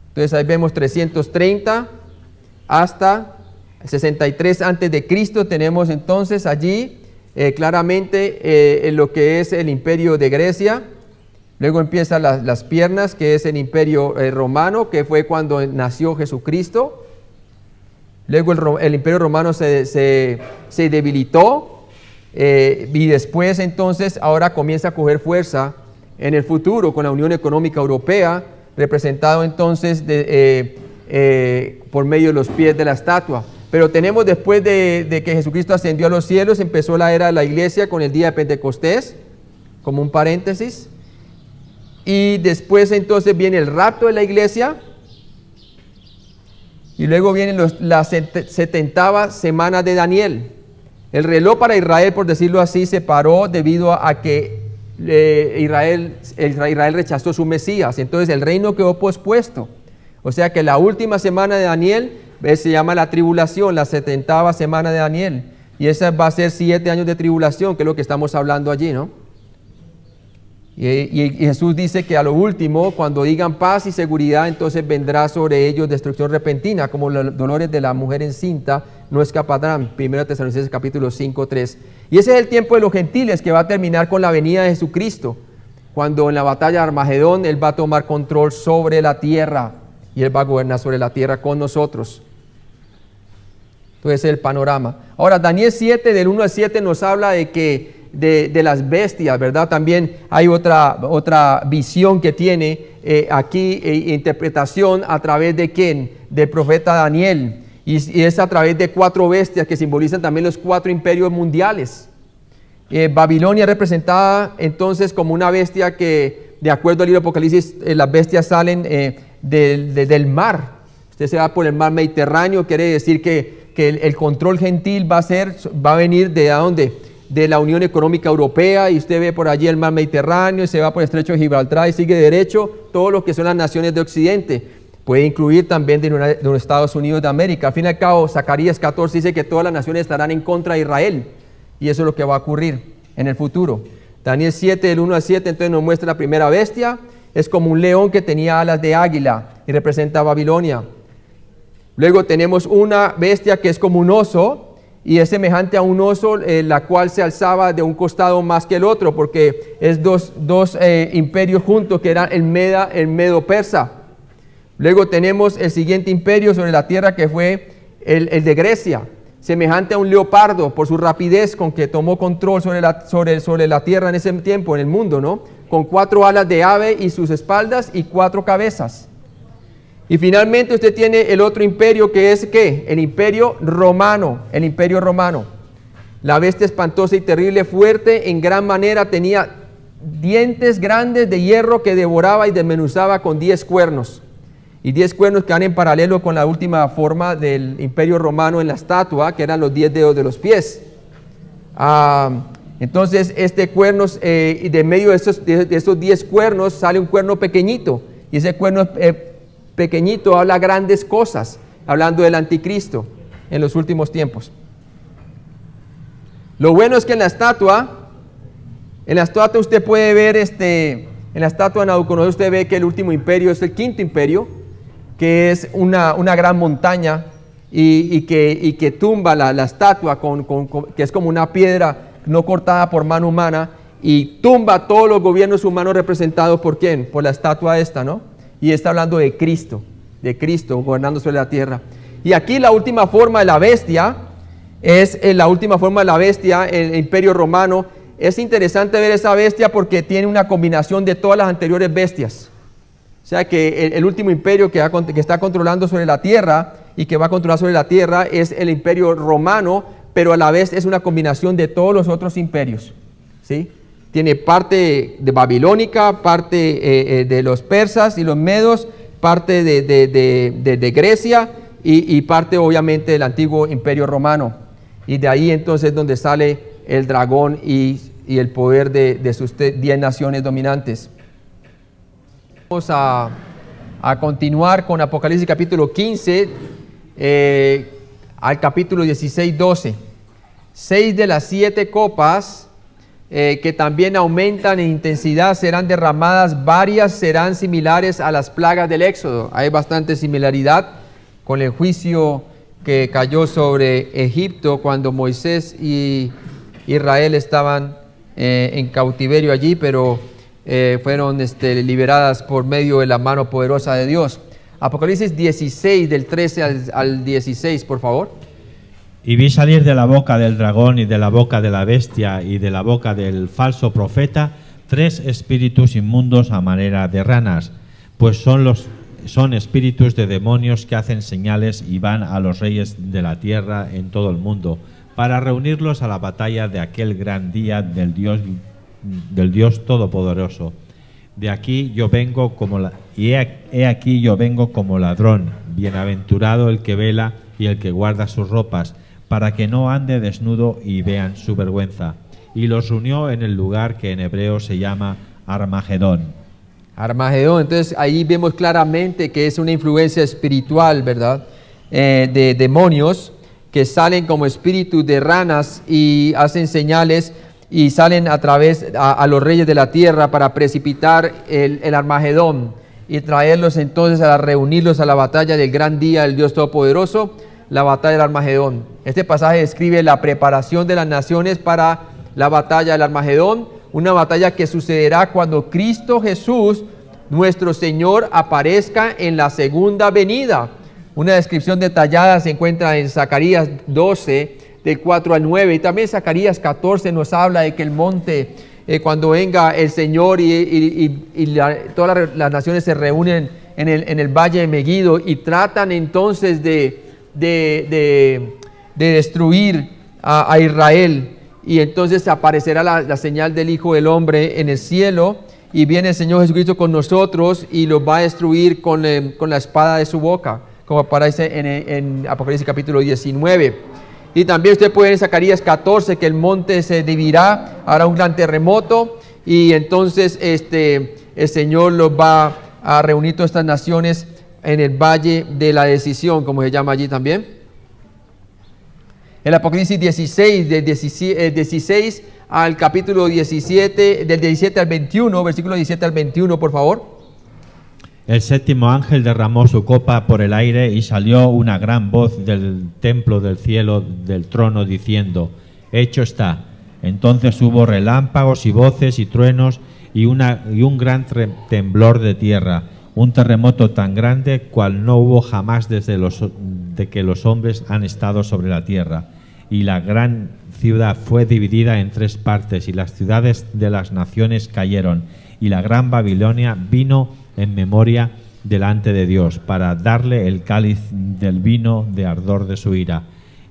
Entonces ahí vemos 330 hasta 63 antes de Cristo. Tenemos entonces allí claramente en lo que es el imperio de Grecia. Luego empiezan las piernas, que es el imperio romano, que fue cuando nació Jesucristo. Luego el imperio romano se debilitó, y después entonces ahora comienza a coger fuerza en el futuro con la Unión Económica Europea, representado entonces por medio de los pies de la estatua. Pero tenemos después de que Jesucristo ascendió a los cielos, empezó la era de la iglesia con el día de Pentecostés, como un paréntesis. Y después entonces viene el rapto de la iglesia. Y luego vienen las 70 semanas de Daniel. El reloj para Israel, por decirlo así, se paró debido a que Israel rechazó su Mesías. Entonces el reino quedó pospuesto. O sea que la última semana de Daniel se llama la tribulación, la 70ª semana de Daniel. Y esa va a ser 7 años de tribulación, que es lo que estamos hablando allí, ¿no? Y Jesús dice que a lo último, cuando digan paz y seguridad, entonces vendrá sobre ellos destrucción repentina, como los dolores de la mujer encinta no escaparán. 1 Tesalonicenses capítulo 5, 3. Y ese es el tiempo de los gentiles, que va a terminar con la venida de Jesucristo, cuando en la batalla de Armagedón Él va a tomar control sobre la tierra y Él va a gobernar sobre la tierra con nosotros. Entonces ese es el panorama. Ahora, Daniel 7, del 1 al 7, nos habla de que de las bestias, ¿verdad? También hay otra visión que tiene aquí, interpretación a través de ¿quién? Del profeta Daniel, y es a través de 4 bestias que simbolizan también los 4 imperios mundiales. Babilonia representada entonces como una bestia que, de acuerdo al libro de Apocalipsis, las bestias salen del mar. Usted se va por el mar Mediterráneo, quiere decir que el control gentil va a venir de ¿dónde? De la Unión Económica Europea, y usted ve por allí el mar Mediterráneo y se va por el estrecho de Gibraltar y sigue derecho, todo lo que son las naciones de Occidente. Puede incluir también de los Estados Unidos de América. Al fin y al cabo, Zacarías 14 dice que todas las naciones estarán en contra de Israel, y eso es lo que va a ocurrir en el futuro. Daniel 7, del 1 al 7, entonces nos muestra la primera bestia. Es como un león que tenía alas de águila y representa a Babilonia. Luego tenemos una bestia que es como un oso, y es semejante a un oso, la cual se alzaba de un costado más que el otro, porque es dos imperios juntos, que eran el Medo-Persa. Luego tenemos el siguiente imperio sobre la tierra, que fue el de Grecia, semejante a un leopardo por su rapidez con que tomó control sobre la tierra en ese tiempo, en el mundo, ¿no? Con 4 alas de ave y sus espaldas y 4 cabezas. Y finalmente usted tiene el otro imperio, que es ¿qué? El imperio romano, el imperio romano. La bestia espantosa y terrible, fuerte en gran manera, tenía dientes grandes de hierro que devoraba y desmenuzaba con 10 cuernos. Y 10 cuernos que van en paralelo con la última forma del imperio romano en la estatua, que eran los 10 dedos de los pies. Entonces este cuerno, y de medio de esos 10 cuernos sale un cuerno pequeñito, y ese cuerno pequeñito habla grandes cosas, hablando del anticristo en los últimos tiempos. Lo bueno es que en la estatua usted puede ver, en la estatua de Nabucodonosor usted ve que el último imperio es el 5º imperio, que es una gran montaña, y que tumba la estatua, que es como una piedra no cortada por mano humana, y tumba todos los gobiernos humanos representados por ¿quién? Por la estatua esta, ¿no? Y está hablando de Cristo gobernando sobre la tierra. Y aquí la última forma de la bestia es el imperio romano. Es interesante ver esa bestia porque tiene una combinación de todas las anteriores bestias. O sea que el último imperio que está controlando sobre la tierra y que va a controlar sobre la tierra es el imperio romano, pero a la vez es una combinación de todos los otros imperios, ¿sí? Tiene parte de babilónica, parte de los persas y los medos, parte de Grecia y parte obviamente del antiguo imperio romano. Y de ahí entonces donde sale el dragón y el poder de sus 10 naciones dominantes. Vamos a continuar con Apocalipsis capítulo 15 al capítulo 16, 12. 6 de las 7 copas que también aumentan en intensidad serán derramadas, varias serán similares a las plagas del Éxodo. Hay bastante similaridad con el juicio que cayó sobre Egipto cuando Moisés y Israel estaban en cautiverio allí, pero fueron liberadas por medio de la mano poderosa de Dios. Apocalipsis 16, del 13 al 16, por favor. Y vi salir de la boca del dragón y de la boca de la bestia y de la boca del falso profeta 3 espíritus inmundos a manera de ranas, pues son espíritus de demonios que hacen señales y van a los reyes de la tierra en todo el mundo, para reunirlos a la batalla de aquel gran día del Dios Todopoderoso. He aquí yo vengo como ladrón. Bienaventurado el que vela y el que guarda sus ropas, para que no ande desnudo y vean su vergüenza. Y los reunió en el lugar que en hebreo se llama Armagedón. Armagedón, entonces ahí vemos claramente que es una influencia espiritual, ¿verdad? De demonios que salen como espíritus de ranas y hacen señales y salen a través a los reyes de la tierra para precipitar el Armagedón y traerlos entonces a reunirlos a la batalla del gran día del Dios Todopoderoso, la batalla del Armagedón. Este pasaje describe la preparación de las naciones para la batalla del Armagedón, una batalla que sucederá cuando Cristo Jesús, nuestro Señor, aparezca en la segunda venida. Una descripción detallada se encuentra en Zacarías 12, del 4 al 9, y también Zacarías 14 nos habla de que el monte, cuando venga el Señor todas las naciones se reúnen en el valle de Megiddo y tratan entonces de destruir a Israel, y entonces aparecerá la señal del Hijo del Hombre en el cielo, y viene el Señor Jesucristo con nosotros y los va a destruir con la espada de su boca, como aparece en Apocalipsis capítulo 19. Y también usted puede ver en Zacarías 14 que el monte se dividirá, habrá un gran terremoto, y entonces el Señor los va a reunir todas estas naciones en el valle de la decisión, como se llama allí también. El Apocalipsis 16, del 16 al capítulo 17, del 17 al 21, versículo 17 al 21, por favor. El séptimo ángel derramó su copa por el aire y salió una gran voz del templo del cielo del trono diciendo: hecho está. Entonces hubo relámpagos y voces y truenos y un gran temblor de tierra, un terremoto tan grande cual no hubo jamás desde que los hombres han estado sobre la tierra. Y la gran ciudad fue dividida en 3 partes, y las ciudades de las naciones cayeron, y la gran Babilonia vino en memoria delante de Dios, para darle el cáliz del vino de ardor de su ira.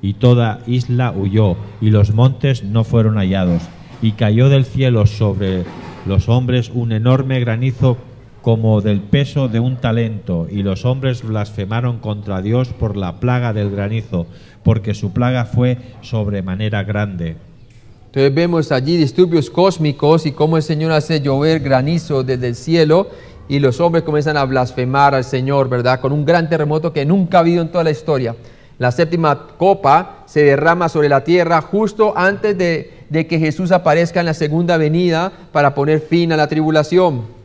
Y toda isla huyó, y los montes no fueron hallados. Y cayó del cielo sobre los hombres un enorme granizo como del peso de un talento, y los hombres blasfemaron contra Dios por la plaga del granizo, porque su plaga fue sobremanera grande. Entonces vemos allí disturbios cósmicos y cómo el Señor hace llover granizo desde el cielo, y los hombres comienzan a blasfemar al Señor, ¿verdad? Con un gran terremoto que nunca ha habido en toda la historia. La séptima copa se derrama sobre la tierra justo antes de que Jesús aparezca en la segunda venida para poner fin a la tribulación.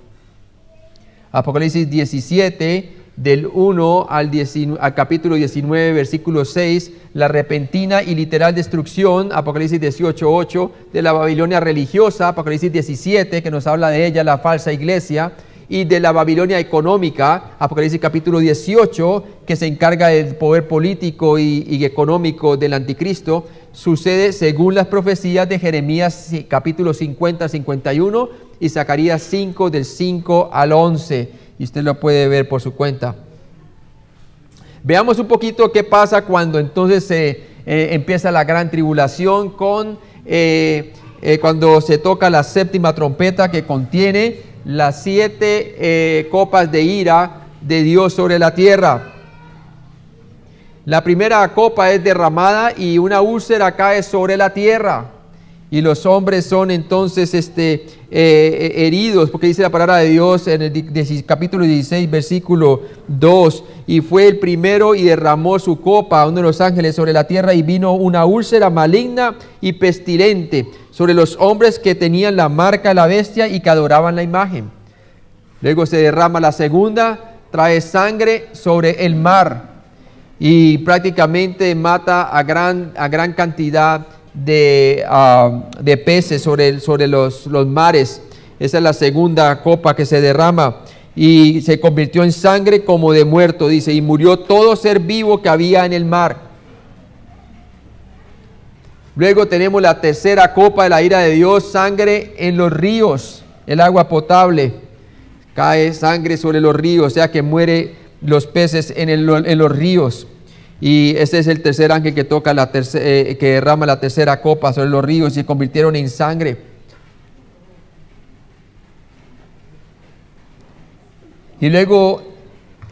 Apocalipsis 17, del 1 al capítulo 19, versículo 6, la repentina y literal destrucción. Apocalipsis 18, 8, de la Babilonia religiosa. Apocalipsis 17, que nos habla de ella, la falsa iglesia. Y de la Babilonia económica, Apocalipsis capítulo 18, que se encarga del poder político y económico del anticristo, sucede según las profecías de Jeremías capítulo 50, 51 y Zacarías 5, del 5 al 11. Y usted lo puede ver por su cuenta. Veamos un poquito qué pasa cuando entonces empieza la gran tribulación cuando se toca la séptima trompeta, que contiene las 7 copas de ira de Dios sobre la tierra. La primera copa es derramada y una úlcera cae sobre la tierra, y los hombres son entonces heridos, porque dice la palabra de Dios en el capítulo 16, versículo 2: y fue el primero y derramó su copa, uno de los ángeles, sobre la tierra, y vino una úlcera maligna y pestilente sobre los hombres que tenían la marca de la bestia y que adoraban la imagen. Luego se derrama la segunda, trae sangre sobre el mar y prácticamente mata a gran cantidad de peces sobre los mares. Esa es la segunda copa que se derrama, y se convirtió en sangre como de muerto, dice, y murió todo ser vivo que había en el mar. Luego tenemos la tercera copa de la ira de Dios, sangre en los ríos. el agua potable, cae sangre sobre los ríos, o sea que muere los peces en los ríos. Y ese es el tercer ángel que toca que derrama la tercera copa sobre los ríos y se convirtieron en sangre. Y luego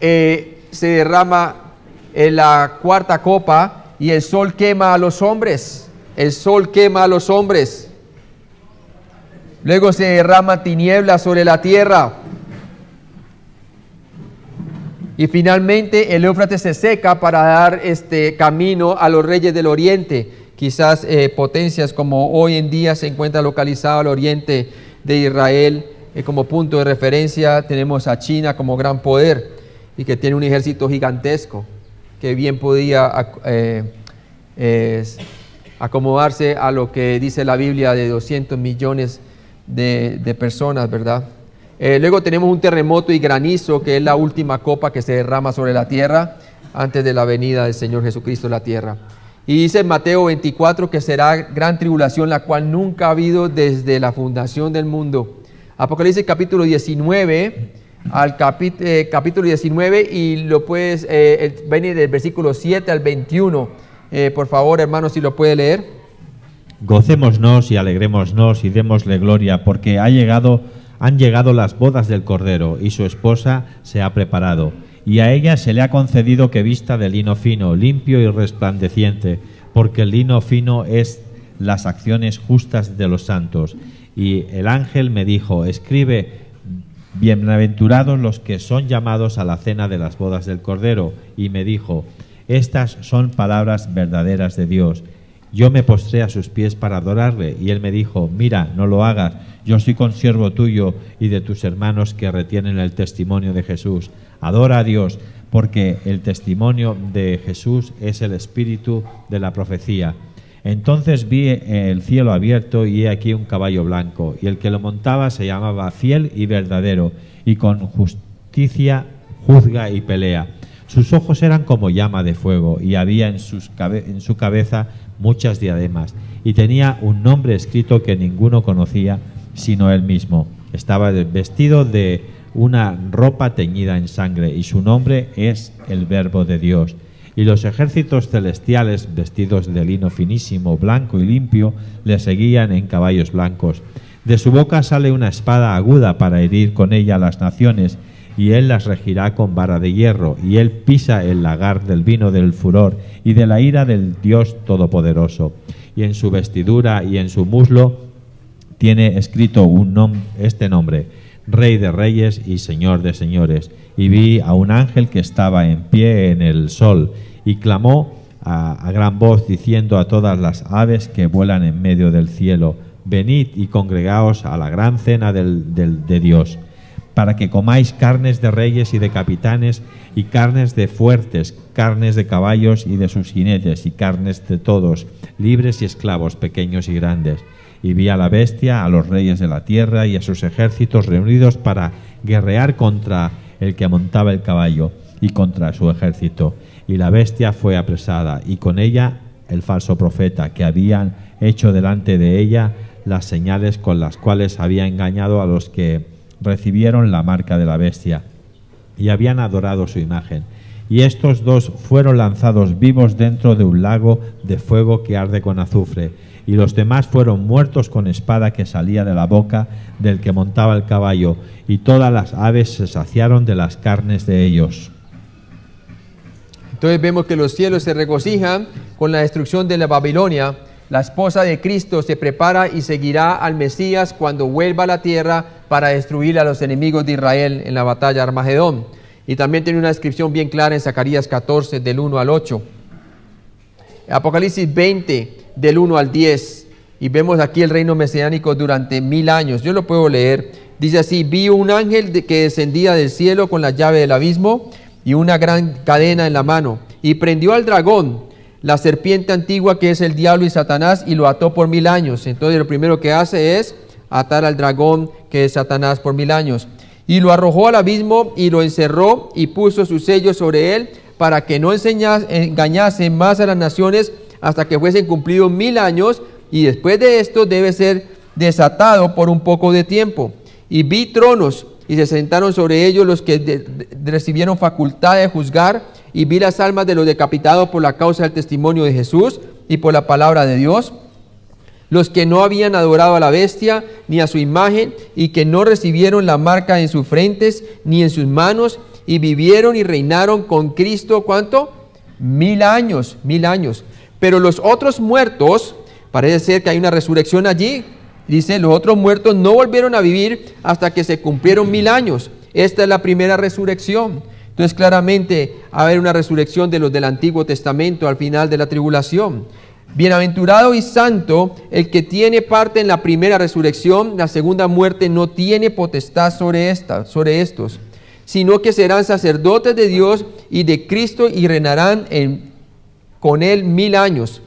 se derrama la cuarta copa y el sol quema a los hombres. El sol quema a los hombres. Luego se derrama tinieblas sobre la tierra. Y finalmente el Éufrates se seca para dar camino a los reyes del oriente. Quizás potencias como hoy en día se encuentra localizado al oriente de Israel. Como punto de referencia tenemos a China como gran poder y que tiene un ejército gigantesco que bien podía acomodarse a lo que dice la Biblia de 200 millones de personas, ¿verdad? Luego tenemos un terremoto y granizo, que es la última copa que se derrama sobre la tierra antes de la venida del Señor Jesucristo a la tierra. Y dice en Mateo 24 que será gran tribulación, la cual nunca ha habido desde la fundación del mundo. Apocalipsis capítulo 19, capítulo 19, y lo puedes venir del versículo 7 al 21. Por favor, hermanos, si lo puede leer. Gocémonos y alegrémonos y démosle gloria, porque han llegado las bodas del Cordero, y su esposa se ha preparado. Y a ella se le ha concedido que vista de lino fino, limpio y resplandeciente, porque el lino fino es las acciones justas de los santos. Y el ángel me dijo: escribe, bienaventurados los que son llamados a la cena de las bodas del Cordero. Y me dijo: estas son palabras verdaderas de Dios. Yo me postré a sus pies para adorarle, y él me dijo: mira, no lo hagas, yo soy consiervo tuyo y de tus hermanos que retienen el testimonio de Jesús. Adora a Dios, porque el testimonio de Jesús es el espíritu de la profecía. Entonces vi el cielo abierto y he aquí un caballo blanco, y el que lo montaba se llamaba Fiel y Verdadero, y con justicia juzga y pelea. Sus ojos eran como llama de fuego, y había en su cabeza muchas diademas, y tenía un nombre escrito que ninguno conocía sino él mismo. Estaba vestido de una ropa teñida en sangre, y su nombre es el Verbo de Dios. Y los ejércitos celestiales, vestidos de lino finísimo, blanco y limpio, le seguían en caballos blancos. De su boca sale una espada aguda para herir con ella a las naciones, y él las regirá con vara de hierro, y él pisa el lagar del vino del furor y de la ira del Dios Todopoderoso. Y en su vestidura y en su muslo tiene escrito este nombre: Rey de Reyes y Señor de Señores. Y vi a un ángel que estaba en pie en el sol, y clamó a gran voz, diciendo a todas las aves que vuelan en medio del cielo: venid y congregaos a la gran cena de Dios, para que comáis carnes de reyes y de capitanes, y carnes de fuertes, carnes de caballos y de sus jinetes, y carnes de todos, libres y esclavos, pequeños y grandes. Y vi a la bestia, a los reyes de la tierra y a sus ejércitos reunidos para guerrear contra el que montaba el caballo y contra su ejército. Y la bestia fue apresada, y con ella el falso profeta, que habían hecho delante de ella las señales con las cuales había engañado a los que recibieron la marca de la bestia y habían adorado su imagen. Y estos dos fueron lanzados vivos dentro de un lago de fuego que arde con azufre, y los demás fueron muertos con espada que salía de la boca del que montaba el caballo, y todas las aves se saciaron de las carnes de ellos. Entonces vemos que los cielos se regocijan con la destrucción de la Babilonia. La esposa de Cristo se prepara y seguirá al Mesías cuando vuelva a la tierra para destruir a los enemigos de Israel en la batalla de Armagedón. Y también tiene una descripción bien clara en Zacarías 14, del 1 al 8. Apocalipsis 20, del 1 al 10. Y vemos aquí el reino mesiánico durante 1000 años. Yo lo puedo leer. Dice así: vi un ángel que descendía del cielo con la llave del abismo y una gran cadena en la mano. Y prendió al dragón, la serpiente antigua que es el diablo y Satanás, y lo ató por 1000 años. Entonces lo primero que hace es atar al dragón que es Satanás por 1000 años. Y lo arrojó al abismo y lo encerró y puso su sello sobre él para que no engañase más a las naciones hasta que fuesen cumplidos 1000 años, y después de esto debe ser desatado por un poco de tiempo. Y vi tronos, y se sentaron sobre ellos los que recibieron facultad de juzgar, y vi las almas de los decapitados por la causa del testimonio de Jesús y por la palabra de Dios, los que no habían adorado a la bestia ni a su imagen, y que no recibieron la marca en sus frentes ni en sus manos, y vivieron y reinaron con Cristo, ¿cuánto? 1000 años, 1000 años. Pero los otros muertos, parece ser que hay una resurrección allí, dice, los otros muertos no volvieron a vivir hasta que se cumplieron 1000 años. Esta es la primera resurrección. Entonces claramente va a haber una resurrección de los del Antiguo Testamento al final de la tribulación. Bienaventurado y santo el que tiene parte en la primera resurrección. La segunda muerte no tiene potestad sobre estos, sino que serán sacerdotes de Dios y de Cristo, y reinarán con él 1000 años.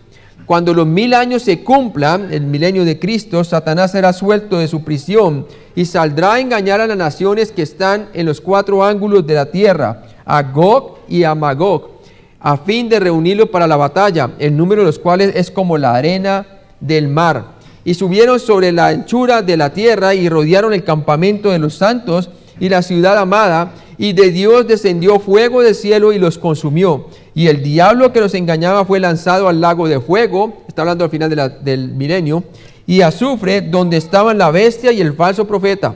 Cuando los 1000 años se cumplan, el milenio de Cristo, Satanás será suelto de su prisión y saldrá a engañar a las naciones que están en los 4 ángulos de la tierra, a Gog y a Magog, a fin de reunirlos para la batalla, el número de los cuales es como la arena del mar. Y subieron sobre la anchura de la tierra y rodearon el campamento de los santos y la ciudad amada, y de Dios descendió fuego del cielo y los consumió. Y el diablo que los engañaba fue lanzado al lago de fuego, está hablando al final del milenio, y azufre, donde estaban la bestia y el falso profeta,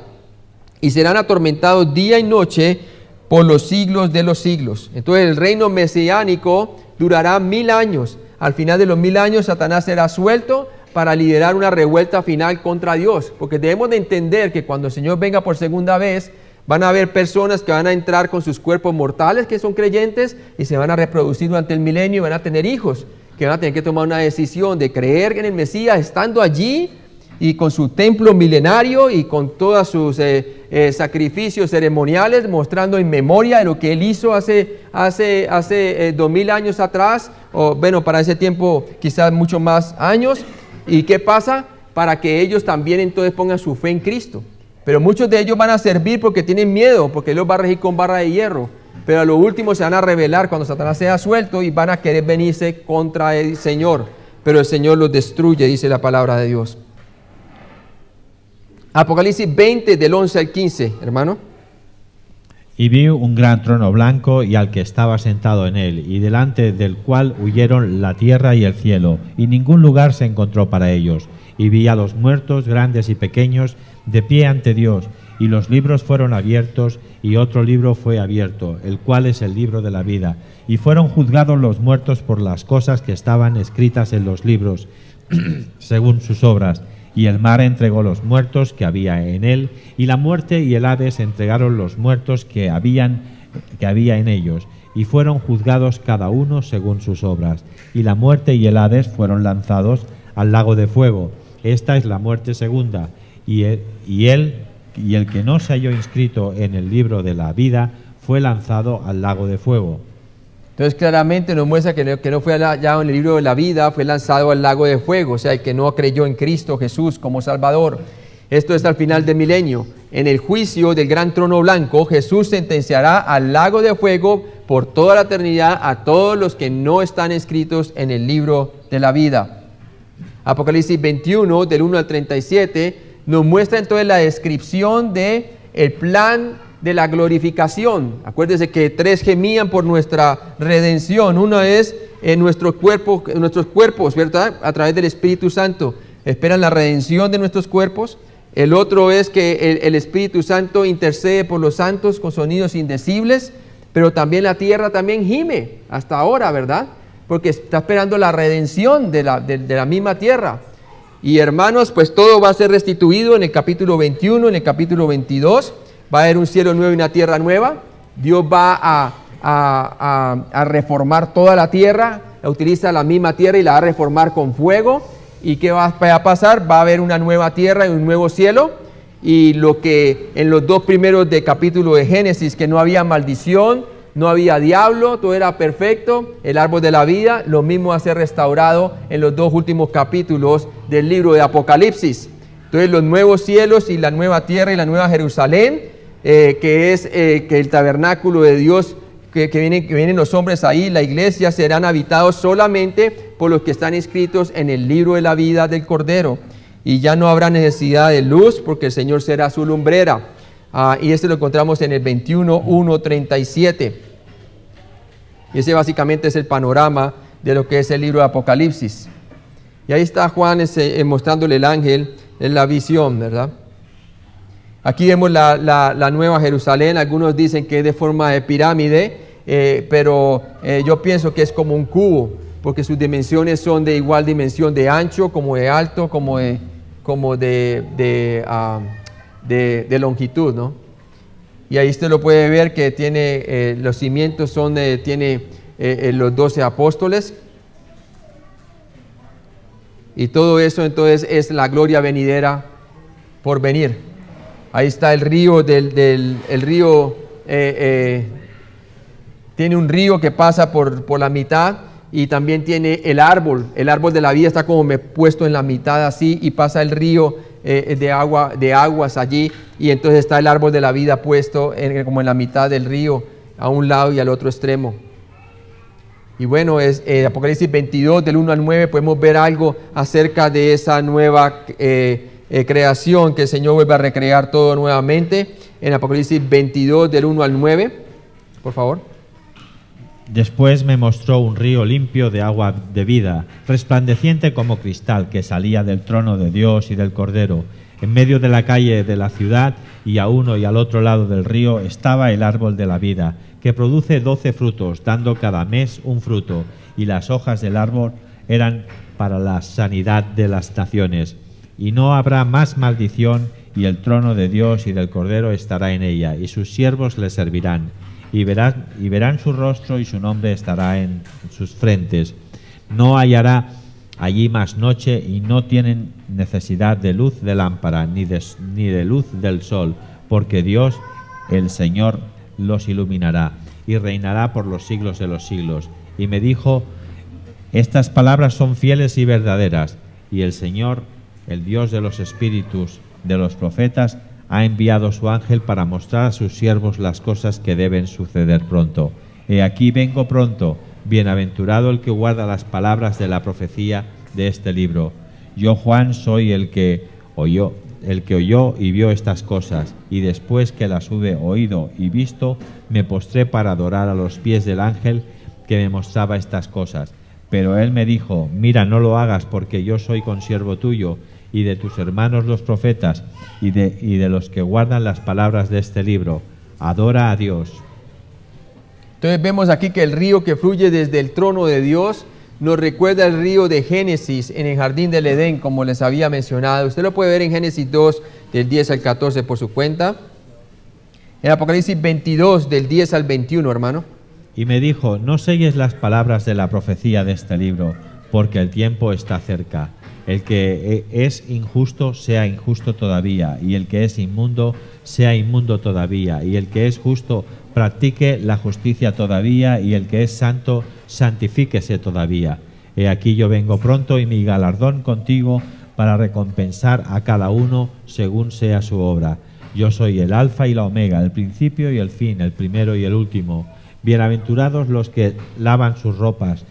y serán atormentados día y noche por los siglos de los siglos. Entonces el reino mesiánico durará 1000 años. Al final de los 1000 años Satanás será suelto para liderar una revuelta final contra Dios, porque debemos de entender que cuando el Señor venga por segunda vez, van a haber personas que van a entrar con sus cuerpos mortales, que son creyentes, y se van a reproducir durante el milenio y van a tener hijos, que van a tener que tomar una decisión de creer en el Mesías estando allí y con su templo milenario y con todos sus sacrificios ceremoniales, mostrando en memoria de lo que Él hizo hace 2000 años atrás, o bueno, para ese tiempo quizás mucho más años. ¿Y qué pasa? Para que ellos también entonces pongan su fe en Cristo. Pero muchos de ellos van a servir porque tienen miedo, porque Él los va a regir con barra de hierro. Pero a lo último se van a rebelar cuando Satanás sea suelto y van a querer venirse contra el Señor. Pero el Señor los destruye, dice la palabra de Dios. Apocalipsis 20, del 11 al 15, hermano. Y vi un gran trono blanco y al que estaba sentado en él, y delante del cual huyeron la tierra y el cielo, y ningún lugar se encontró para ellos. Y vi a los muertos, grandes y pequeños, de pie ante Dios, y los libros fueron abiertos, y otro libro fue abierto, el cual es el libro de la vida. Y fueron juzgados los muertos por las cosas que estaban escritas en los libros, según sus obras. Y el mar entregó los muertos que había en él, y la muerte y el Hades entregaron los muertos que había en ellos, y fueron juzgados cada uno según sus obras. Y la muerte y el Hades fueron lanzados al lago de fuego. Esta es la muerte segunda, y el que no se halló inscrito en el libro de la vida fue lanzado al lago de fuego. Entonces claramente nos muestra que no fue hallado en el libro de la vida, fue lanzado al lago de fuego, o sea, el que no creyó en Cristo Jesús como Salvador. Esto es al final del milenio. En el juicio del gran trono blanco, Jesús sentenciará al lago de fuego por toda la eternidad a todos los que no están escritos en el libro de la vida. Apocalipsis 21, del 1 al 37, nos muestra entonces la descripción del plan de la glorificación. Acuérdense que 3 gemían por nuestra redención. Uno es en nuestros cuerpos, ¿verdad? A través del Espíritu Santo. Esperan la redención de nuestros cuerpos. El otro es que el Espíritu Santo intercede por los santos con sonidos indecibles, pero también la tierra también gime hasta ahora, ¿verdad? Porque está esperando la redención de la misma tierra. Y hermanos, pues todo va a ser restituido en el capítulo 21, en el capítulo 22. Va a haber un cielo nuevo y una tierra nueva. Dios va a reformar toda la tierra. Utiliza la misma tierra y la va a reformar con fuego. ¿Y qué va a pasar? Va a haber una nueva tierra y un nuevo cielo. Y lo que en los 2 primeros de capítulo de Génesis, que no había maldición, no había diablo, todo era perfecto, el árbol de la vida, lo mismo va a ser restaurado en los 2 últimos capítulos del libro de Apocalipsis. Entonces los nuevos cielos y la nueva tierra y la nueva Jerusalén, que es que el tabernáculo de Dios, que vienen los hombres ahí, la iglesia, serán habitados solamente por los que están inscritos en el libro de la vida del Cordero. y ya no habrá necesidad de luz porque el Señor será su lumbrera. Y este lo encontramos en el 21:1-37. Y ese básicamente es el panorama de lo que es el libro de Apocalipsis. Y ahí está Juan mostrándole el ángel en la visión, ¿verdad? Aquí vemos la Nueva Jerusalén. Algunos dicen que es de forma de pirámide, pero yo pienso que es como un cubo, porque sus dimensiones son de igual dimensión de ancho, como de alto, como de longitud, ¿no? Y ahí usted lo puede ver que tiene los cimientos tiene los 12 apóstoles. Y todo eso entonces es la gloria venidera por venir. Ahí está el río el río, tiene un río que pasa por la mitad, y también tiene el árbol de la vida está como puesto en la mitad así, y pasa el río de aguas allí, y entonces está el árbol de la vida puesto como en la mitad del río, a un lado y al otro extremo. Y bueno, es Apocalipsis 22, del 1 al 9, podemos ver algo acerca de esa nueva creación, que el Señor vuelve a recrear todo nuevamente. En Apocalipsis 22, del 1 al 9, por favor. Después me mostró un río limpio de agua de vida, resplandeciente como cristal, que salía del trono de Dios y del Cordero. En medio de la calle de la ciudad, y a uno y al otro lado del río, estaba el árbol de la vida, que produce 12 frutos, dando cada mes un fruto, y las hojas del árbol eran para la sanidad de las naciones. Y no habrá más maldición, y el trono de Dios y del Cordero estará en ella, y sus siervos le servirán, y verán su rostro, y su nombre estará en sus frentes. No hallará allí más noche, y no tienen necesidad de luz de lámpara, ni de luz del sol, porque Dios, el Señor, los iluminará, y reinará por los siglos de los siglos. Y me dijo: estas palabras son fieles y verdaderas, y el Señor, el Dios de los espíritus de los profetas, ha enviado su ángel para mostrar a sus siervos las cosas que deben suceder pronto. He aquí vengo pronto. Bienaventurado el que guarda las palabras de la profecía de este libro. Yo, Juan, soy el que oyó y vio estas cosas, y después que las hube oído y visto, me postré para adorar a los pies del ángel que me mostraba estas cosas. Pero él me dijo: mira, no lo hagas, porque yo soy consiervo tuyo y de tus hermanos los profetas, y de los que guardan las palabras de este libro. Adora a Dios. Entonces vemos aquí que el río que fluye desde el trono de Dios nos recuerda el río de Génesis en el jardín del Edén, como les había mencionado. Usted lo puede ver en Génesis 2, del 10 al 14 por su cuenta. En Apocalipsis 22, del 10 al 21, hermano. Y me dijo: no selles las palabras de la profecía de este libro, porque el tiempo está cerca. El que es injusto sea injusto todavía, y el que es inmundo sea inmundo todavía, y el que es justo practique la justicia todavía, y el que es santo santifíquese todavía. He aquí yo vengo pronto, y mi galardón contigo, para recompensar a cada uno según sea su obra. Yo soy el alfa y la omega, el principio y el fin, el primero y el último. Bienaventurados los que lavan sus ropas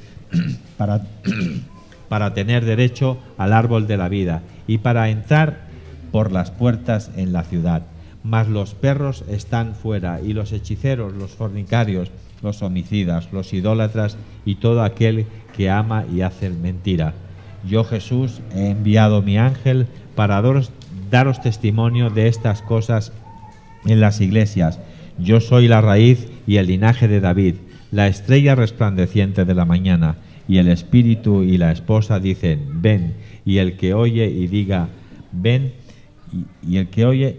para tener derecho al árbol de la vida y para entrar por las puertas en la ciudad. Mas los perros están fuera, y los hechiceros, los fornicarios, los homicidas, los idólatras y todo aquel que ama y hace mentira. Yo, Jesús, he enviado mi ángel para daros testimonio de estas cosas en las iglesias. Yo soy la raíz y el linaje de David, la estrella resplandeciente de la mañana. Y el espíritu y la esposa dicen: ven. Y el que oye y diga: ven. Y el que oye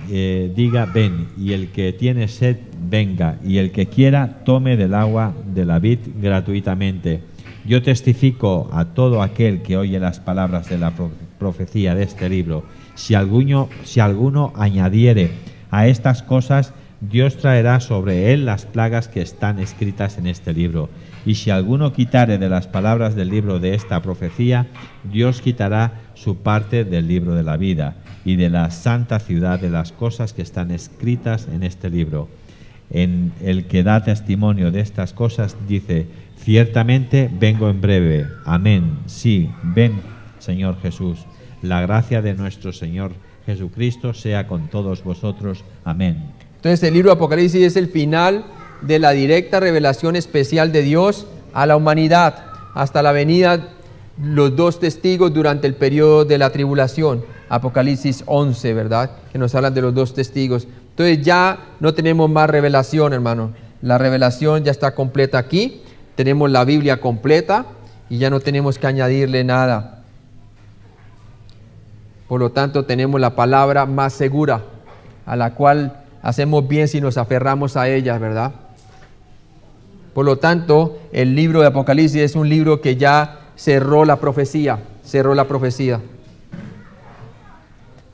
diga: ven. Y el que tiene sed, venga. Y el que quiera, tome del agua de la vid gratuitamente. Yo testifico a todo aquel que oye las palabras de la profecía de este libro. Si alguno añadiere a estas cosas, Dios traerá sobre él las plagas que están escritas en este libro. Y si alguno quitare de las palabras del libro de esta profecía, Dios quitará su parte del libro de la vida y de la santa ciudad de las cosas que están escritas en este libro. En el que da testimonio de estas cosas dice: ciertamente vengo en breve. Amén. Sí, ven, Señor Jesús. La gracia de nuestro Señor Jesucristo sea con todos vosotros. Amén. Entonces el libro de Apocalipsis es el final de la directa revelación especial de Dios a la humanidad, hasta la venida los dos testigos durante el periodo de la tribulación. Apocalipsis 11, ¿verdad? Que nos hablan de los dos testigos. Entonces ya no tenemos más revelación, hermano. La revelación ya está completa aquí. Tenemos la Biblia completa y ya no tenemos que añadirle nada. Por lo tanto, tenemos la palabra más segura, a la cual hacemos bien si nos aferramos a ella, ¿verdad? Por lo tanto, el libro de Apocalipsis es un libro que ya cerró la profecía,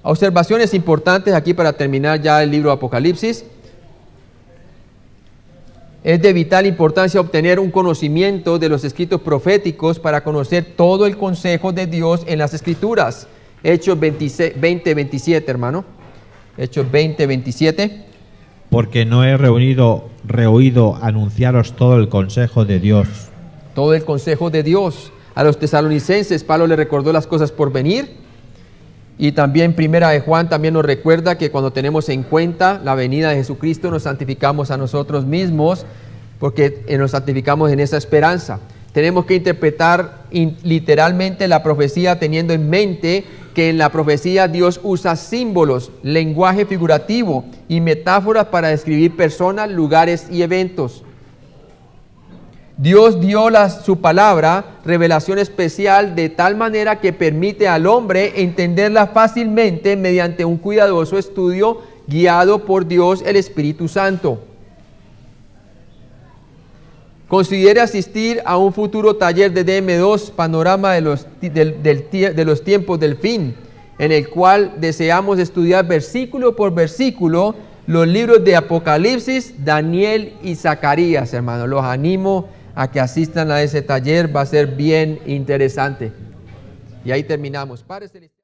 Observaciones importantes aquí para terminar ya el libro de Apocalipsis. Es de vital importancia obtener un conocimiento de los escritos proféticos para conocer todo el consejo de Dios en las Escrituras. Hechos 20:27, hermano. Hechos 20:27. Porque no he reoído anunciaros todo el consejo de Dios. Todo el consejo de Dios. A los tesalonicenses, Pablo le recordó las cosas por venir. Y también Primera de Juan también nos recuerda que cuando tenemos en cuenta la venida de Jesucristo, nos santificamos a nosotros mismos, porque nos santificamos en esa esperanza. Tenemos que interpretar literalmente la profecía, teniendo en mente que en la profecía Dios usa símbolos, lenguaje figurativo y metáforas para describir personas, lugares y eventos. Dios dio su palabra, revelación especial, de tal manera que permite al hombre entenderla fácilmente mediante un cuidadoso estudio guiado por Dios el Espíritu Santo. Considere asistir a un futuro taller de DM2, panorama de los tiempos del fin, en el cual deseamos estudiar versículo por versículo los libros de Apocalipsis, Daniel y Zacarías, hermanos. Los animo a que asistan a ese taller, va a ser bien interesante. Y ahí terminamos. Padre Celestial.